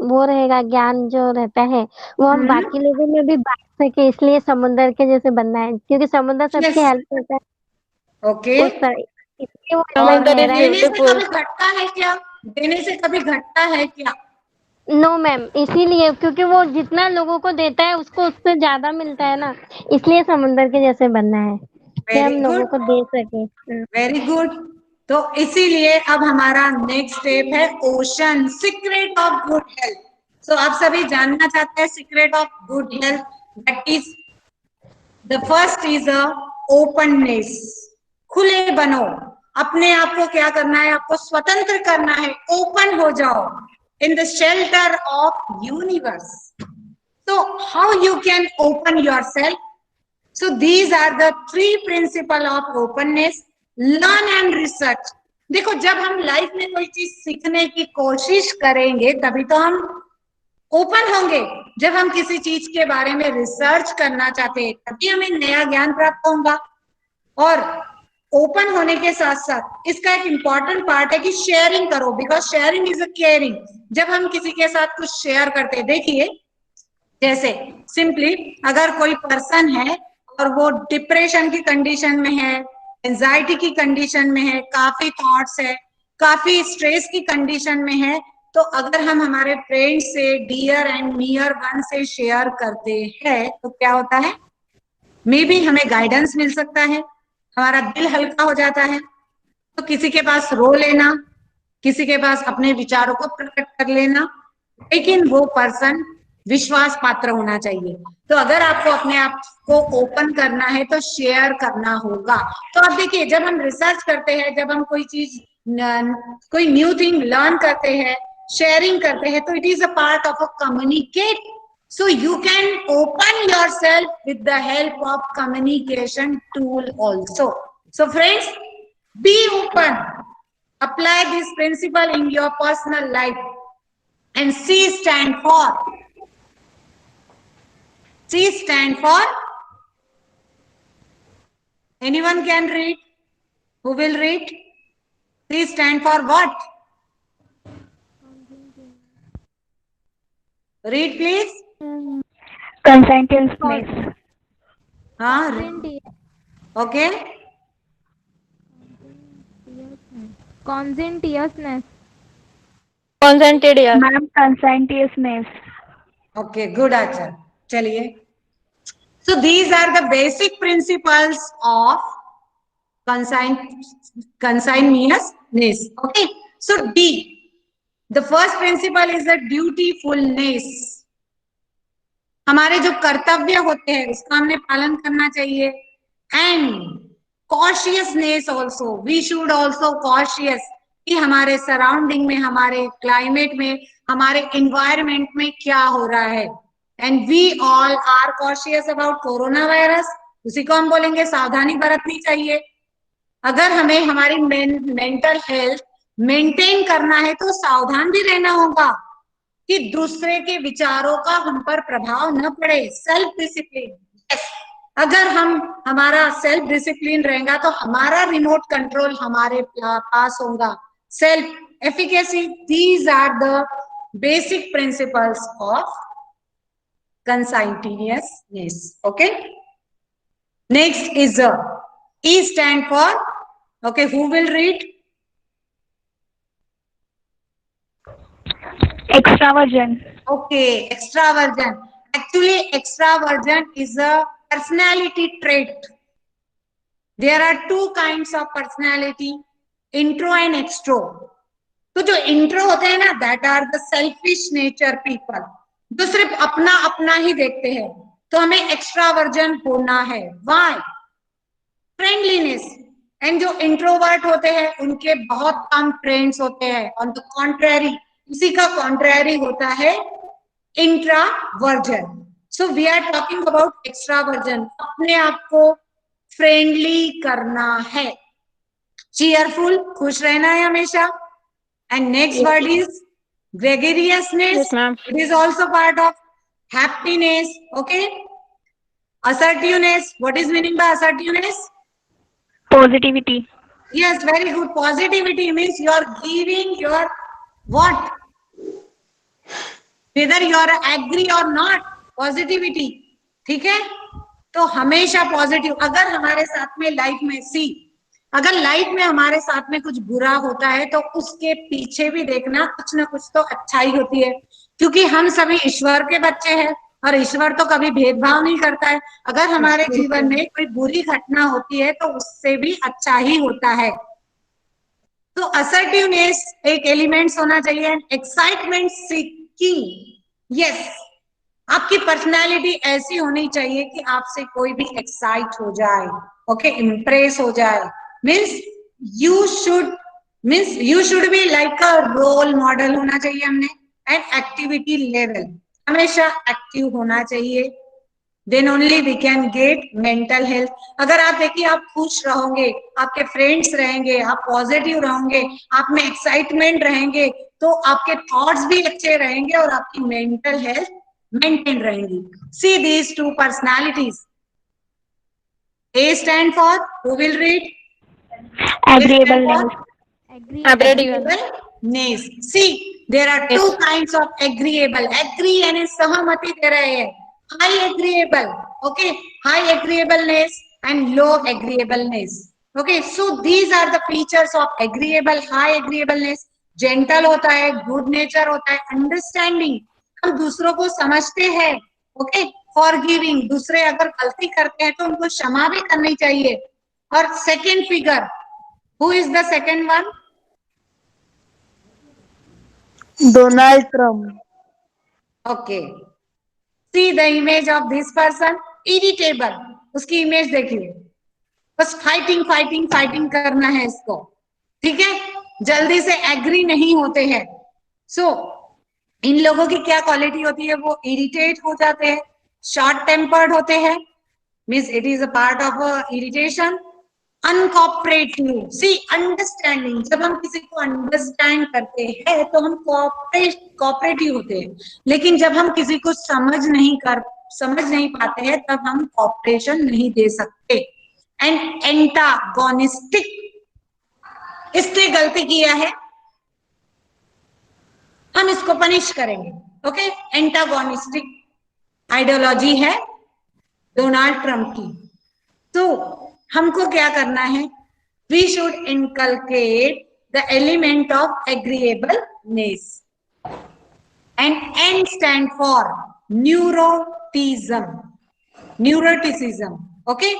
वो रहेगा, ज्ञान जो रहता है वो हम बाकी लोगों में भी बांट सके, इसलिए समुद्र के जैसे बनना है, क्योंकि समुद्र सबकी Yes. हेल्प करता है ओके। उस तरह, इसलिए वो और Sumundar is देने से beautiful. कभी घटता है क्या? देने से कभी घटता है क्या? नो मैम, इसीलिए क्योंकि वो जितना लोगों को देता है उसको उससे ज्यादा मिलता है ना, इसलिए समुद्र के जैसे बनना है कि हम वेरी लोगों गुड, को दे सके। Very good. तो इसीलिए अब हमारा नेक्स्ट स्टेप है ocean, secret of good health. So आप सभी जानना चाहते हैं secret of good health, that is the first is a openness. खुले बनो, अपने आप को क्या करना है, आपको स्वतंत्र करना है, ओपन हो जाओ in the shelter of universe. So how you can open yourself? So these are the three principle of openness. Learn and research. देखो, जब हम लाइफ में कोई चीज सीखने की कोशिश करेंगे तभी तो हम ओपन होंगे। जब हम किसी चीज के बारे में रिसर्च करना चाहते हैं तभी हमें नया ज्ञान प्राप्त होगा। और ओपन होने के साथ साथ इसका एक इंपॉर्टेंट पार्ट है कि शेयरिंग करो, because sharing is a caring. जब हम किसी के साथ कुछ शेयर करते हैं, देखिए जैसे सिंपली अगर कोई पर्सन है और वो डिप्रेशन की कंडीशन में है, एंजाइटी की कंडीशन में है, काफी थॉट्स है, काफी स्ट्रेस की कंडीशन में है, तो अगर हम हमारे फ्रेंड से, डियर एंड नियर वन से शेयर करते हैं तो क्या होता है, मे बी हमें गाइडेंस मिल सकता है, हमारा दिल हल्का हो जाता है। तो किसी के पास रो लेना, किसी के पास अपने विचारों को प्रकट कर लेना, लेकिन वो पर्सन विश्वास पात्र होना चाहिए। तो अगर आपको अपने आप को ओपन करना है तो शेयर करना होगा। तो अब देखिए, जब हम रिसर्च करते हैं, जब हम कोई चीज, कोई न्यू थिंग लर्न करते हैं, शेयरिंग करते हैं, तो it is a part of a communicate. So you can open yourself with the help of communication tool also. So friends, be open. Apply this principle in your personal life. And C stand for. C stand for. Anyone can read? Who will read? C stand for what? Read please. Conscientiousness. हाँ okay Conscientiousness. Consented, yes. Ma'am, conscientiousness. Okay good answer. चलिए, so these are the basic principles of conscientiousness. Okay, so D, the first principle is the dutifulness. हमारे जो कर्तव्य होते हैं उसका हमने पालन करना चाहिए. And cautiousness also, we should also cautious कि हमारे सराउंडिंग में, हमारे क्लाइमेट में, हमारे एनवायरमेंट में क्या हो रहा है. And we all are cautious about corona virus. उसी को हम बोलेंगे सावधानी बरतनी चाहिए. अगर हमें हमारी मेंटल हेल्थ मेंटेन करना है तो सावधान भी रहना होगा कि दूसरे के विचारों का हम पर प्रभाव न पड़े. सेल्फ डिसिप्लिन, अगर हमारा सेल्फ डिसिप्लिन रहेगा तो हमारा रिमोट कंट्रोल हमारे पास होगा. Self efficacy, these are the basic principles of conscientiousness. Okay, next is E stand for, okay, who will read? Extraversion. Okay, extraversion. Actually, extraversion is a personality trait. There are two kinds of personality, intro and extro. तो जो intro होते हैं ना, that are the selfish nature people, जो सिर्फ अपना अपना ही देखते हैं. तो हमें एक्स्ट्रावर्जन होना है. व्हाई? फ्रेंडलीनेस. एंड जो इंट्रोवर्ट होते हैं उनके बहुत कम फ्रेंड्स होते हैं. ऑन द कॉन्ट्रेरी, इसी का कॉन्ट्रेरी होता है introversion. So we are talking about extroversion. अपने आप को फ्रेंडली करना है, चीयरफुल, खुश रहना है हमेशा. And next word is gregariousness. Yes, ma'am. It is also part of happiness. Okay. Assertiveness. What is meaning by assertiveness? Positivity. Yes, very good. Positivity means you are giving your what? Whether you are agree or not. Positivity. ठीक है. तो हमेशा positive. अगर हमारे साथ में life में अगर लाइफ में हमारे साथ में कुछ बुरा होता है तो उसके पीछे भी देखना कुछ ना कुछ तो अच्छाई होती है, क्योंकि हम सभी ईश्वर के बच्चे हैं और ईश्वर तो कभी भेदभाव नहीं करता है. अगर हमारे जीवन में कोई बुरी घटना होती है तो उससे भी अच्छा ही होता है. तो असर्टिवनेस एक एलिमेंट्स होना चाहिए. एक्साइटमेंट सीकिंग, यस, आपकी पर्सनालिटी ऐसी होनी चाहिए कि आपसे कोई भी एक्साइट हो जाए, ओके, इम्प्रेस हो जाए. Means you should be like a role model होना चाहिए हमने. एंड एक्टिविटी लेवल, हमेशा एक्टिव होना चाहिए. Then only we can get mental health. अगर आप देखिए, आप खुश रहोगे, आपके फ्रेंड्स रहेंगे, आप पॉजिटिव रहोगे, आप में एक्साइटमेंट रहेंगे, तो आपके थॉट्स भी अच्छे रहेंगे और आपकी मेंटल हेल्थ मेंटेन रहेंगी. See these two personalities. A stand for, who will read? Agreeableness. Agreeableness. See, there are two kinds of agreeable. Agree यानी सहमति दे रहे हैं. High agreeable, okay, high agreeableness and low agreeableness. Okay, so these are the features of agreeable. High agreeableness, gentle होता है, good nature होता है, understanding, हम दूसरों को समझते हैं. ओके, फॉरगिविंग, दूसरे अगर गलती करते हैं तो उनको क्षमा भी करनी चाहिए. और second figure, who is the second one? Donald Trump. Okay, see the image of this person. Irritable, उसकी इमेज देखिए, बस फाइटिंग फाइटिंग फाइटिंग करना है इसको. ठीक है, जल्दी से एग्री नहीं होते हैं. सो इन लोगों की क्या क्वालिटी होती है? वो इरिटेट हो जाते हैं, शॉर्ट टेम्पर्ड होते हैं, means it is a part of irritation. Uncooperative, see understanding, जब हम किसी को अंडरस्टैंड करते हैं तो हम कोऑपरेटिव होते हैं, लेकिन जब हम किसी को समझ नहीं पाते हैं तब हम कोऑपरेशन नहीं दे सकते. एंड एंटागोनिस्टिक, इसने गलती किया है, हम इसको पनिश करेंगे. ओके, एंटागोनिस्टिक आइडियोलॉजी है डोनाल्ड ट्रंप की. तो हमको क्या करना है? We should inculcate the element of agreeableness and N stand for neuroticism. Okay,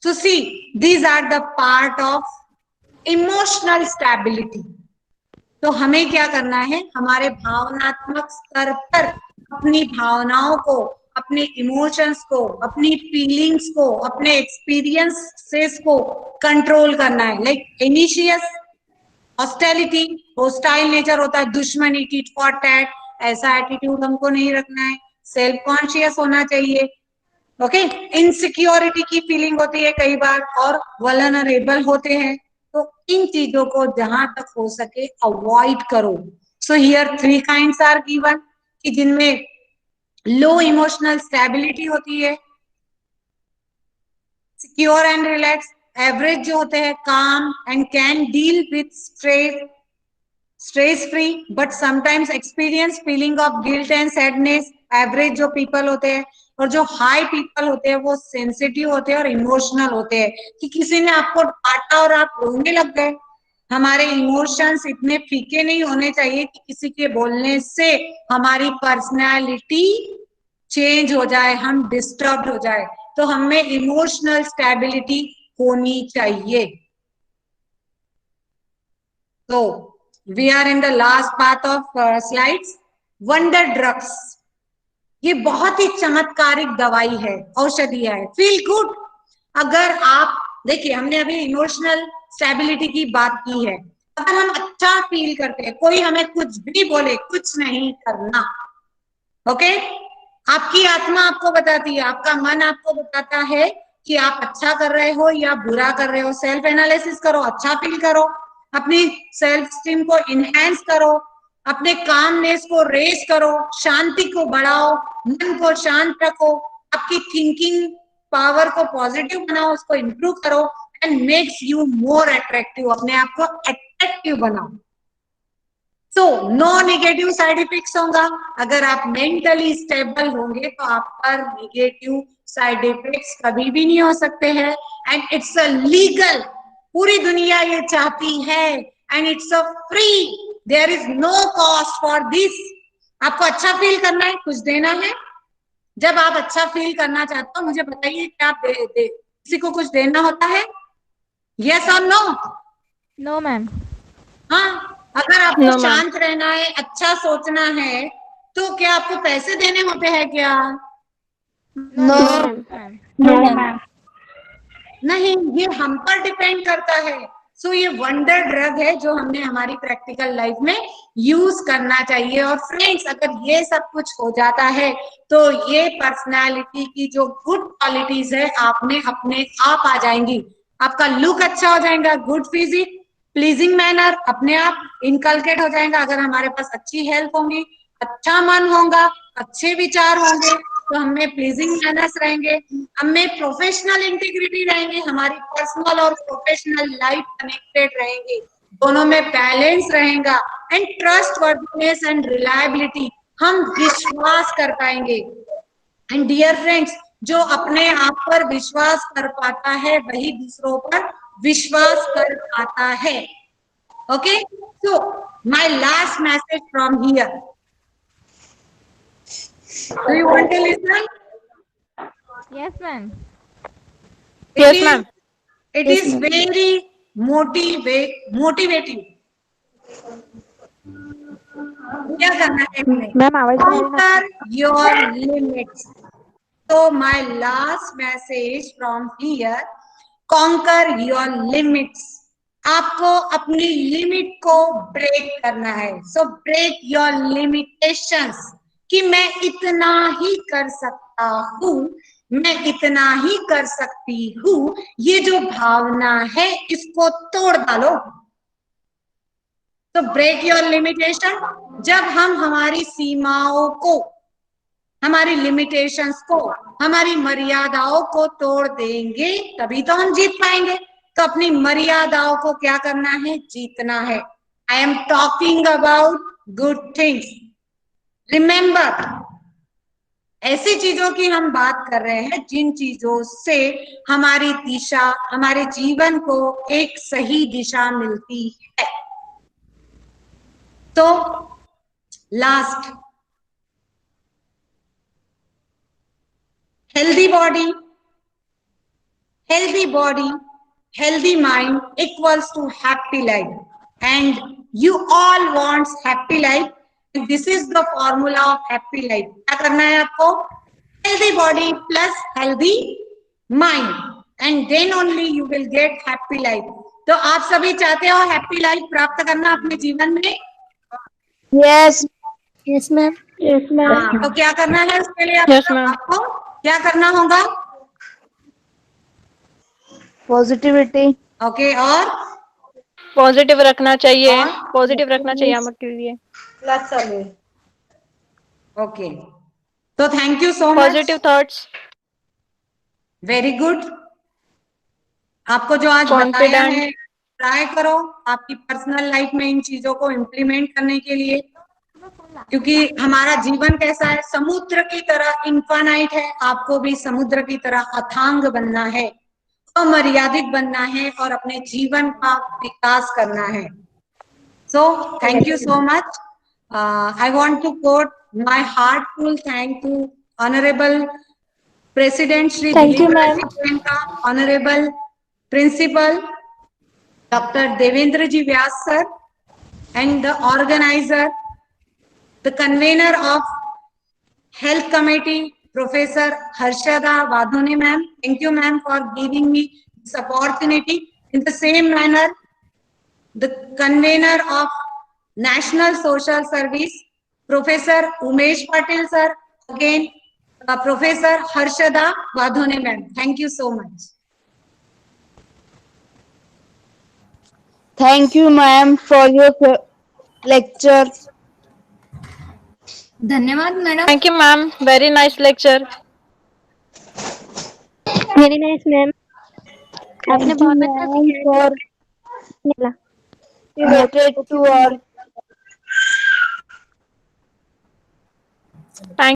so see, these are the part of emotional stability. तो हमें क्या करना है? हमारे भावनात्मक स्तर पर अपनी भावनाओं को, अपने इमोशंस को, अपनी फीलिंग्स को, अपने एक्सपीरियंसेस को कंट्रोल करना है. लाइक इनिशियस हॉस्टिलिटी, होस्टाइल नेचर होता है, दुश्मनी, टिट फॉर टैट, ऐसा एटीट्यूड हमको नहीं रखना है. सेल्फ कॉन्शियस होना चाहिए. ओके, इनसिक्योरिटी की फीलिंग होती है कई बार, और वल्नरेबल होते हैं. तो इन चीजों को जहां तक हो सके अवॉइड करो. So here 3 kinds are given कि जिनमें लो इमोशनल स्टेबिलिटी होती है, सिक्योर एंड रिलैक्स, एवरेज जो होते हैं काम and can deal with stress free, but sometimes experience feeling of guilt and sadness. Average जो पीपल होते हैं, और जो हाई पीपल होते हैं वो सेंसिटिव होते हैं और इमोशनल होते हैं. कि किसी ने आपको डांटा और आप रोने लग गए. हमारे इमोशंस इतने फीके नहीं होने चाहिए कि किसी के बोलने से हमारी पर्सनैलिटी चेंज हो जाए, हम डिस्टर्ब हो जाए. तो हमें इमोशनल स्टेबिलिटी होनी चाहिए. तो we are in the last part of slides. Wonder drugs, ये बहुत ही चमत्कारिक दवाई है, औषधि है. Feel good. अगर आप देखिए, हमने अभी इमोशनल स्टेबिलिटी की बात की है. अगर हम अच्छा फील करते हैं, कोई हमें कुछ भी बोले, कुछ नहीं करना. ओके, आपकी आत्मा आपको बताती है, आपका मन आपको बताता है कि आप अच्छा कर रहे हो या बुरा कर रहे हो. सेल्फ एनालिसिस करो, अच्छा फील करो, अपनी सेल्फ स्टीम को इनहेंस करो, अपने कामनेस को रेस करो, शांति को बढ़ाओ, मन को शांत रखो, आपकी थिंकिंग पावर को पॉजिटिव बनाओ, उसको इंप्रूव करो, and makes you more attractive. अपने आप को अट्रैक्टिव बनाओ. तो नो नेगेटिव साइड इफेक्ट्स होगा. अगर आप मेंटली स्टेबल होंगे तो आप पर नेगेटिव साइड इफेक्ट्स कभी भी नहीं हो सकते हैं. एंड इट्स अ लीगल, पूरी दुनिया ये चाहती है, and it's a free. There is no cost for this. आपको अच्छा फील करना है, कुछ देना है. जब आप अच्छा फील करना चाहते हो, मुझे बताइए, क्या आप किसी को कुछ देना होता है? यस और नो? No ma'am. हाँ, अगर आपको शांत रहना है, अच्छा सोचना है, तो क्या आपको पैसे देने होते हैं क्या? No ma'am. No ma'am. नहीं, ये हम पर डिपेंड करता है. सो ये वंडर ड्रग है जो हमने हमारी प्रैक्टिकल लाइफ में यूज करना चाहिए. और फ्रेंड्स, अगर ये सब कुछ हो जाता है तो ये पर्सनालिटी की जो गुड क्वालिटीज है आप में अपने आप आ जाएंगी. आपका लुक अच्छा हो जाएगा, गुड फिजिक, प्लीजिंग मैनर अपने आप इनकलकेट हो जाएगा. अगर हमारे पास अच्छी हेल्थ होगी, अच्छा मन होगा, अच्छे विचार होंगे, तो हमें प्लीजिंग मैनर्स रहेंगे, हमें प्रोफेशनल इंटीग्रिटी रहेंगे, हमारी पर्सनल और प्रोफेशनल लाइफ कनेक्टेड रहेंगी, दोनों में बैलेंस रहेगा. And trust worthiness and reliability, हम विश्वास कर पाएंगे. एंड डियर फ्रेंड्स, जो अपने आप पर विश्वास कर पाता है वही दूसरों पर विश्वास कर पाता है. Okay, so my last message from here. Do you want to listen? Yes ma'am. Yes, ma'am. It is very motivating. क्या करना है हमें? Conquer your limits. So my last message from here: conquer your limits. आपको अपनी limit को break करना है. So break your limitations. कि मैं इतना ही कर सकता हूँ, मैं इतना ही कर सकती हूँ, ये जो भावना है इसको तोड़ डालो. तो ब्रेक योर लिमिटेशन. जब हम हमारी सीमाओं को, हमारी लिमिटेशंस को, हमारी मर्यादाओं को तोड़ देंगे तभी तो हम जीत पाएंगे. तो अपनी मर्यादाओं को क्या करना है? जीतना है. I am talking about good things. Remember, ऐसी चीजों की हम बात कर रहे हैं जिन चीजों से हमारी दिशा, हमारे जीवन को एक सही दिशा मिलती है। तो last, healthy body, healthy mind equals to happy life, and you all want happy life. This is the formula of happy life. क्या करना है आपको? Healthy body plus healthy mind, and then only you will get happy life. तो आप सभी चाहते हो happy life प्राप्त करना अपने जीवन में? Yes. Yes ma'am. Yes, हाँ, तो क्या करना है उसके लिए? Yes, ma'am. आपको क्या करना होगा? Positivity. ओके, और पॉजिटिव रखना चाहिए, और? पॉजिटिव रखना चाहिए हमारे लिए। ओके, तो thank you so much. Positive thoughts, very good. आपको जो आज बताया है, ट्राई करो आपकी पर्सनल लाइफ में इन चीजों को इम्प्लीमेंट करने के लिए, क्योंकि हमारा जीवन कैसा है? समुद्र की तरह इनफाइनाइट है। आपको भी समुद्र की तरह अथांग बनना है, अमर्यादित बनना है और अपने जीवन का विकास करना है। So thank you so much. I want to quote my heartful thank to Honorable President Shri Thank you, Dilip ma'am. Ka, Honorable Principal Dr. Devendra Ji Vyas sir, and the organizer, the convener of Health Committee, Professor Harshada Vadhone ma'am. Thank you ma'am for giving me this opportunity. In the same manner, the convener of National Social Service, Professor Umesh Patil sir, again Professor Harshada Vadhone ma'am. Thank you so much. Thank you, ma'am, for your lecture. धन्यवाद madam. Thank you, ma'am. Very nice lecture. Very nice ma'am. आपने बहुत अच्छा for सिखाया। related to our. Thank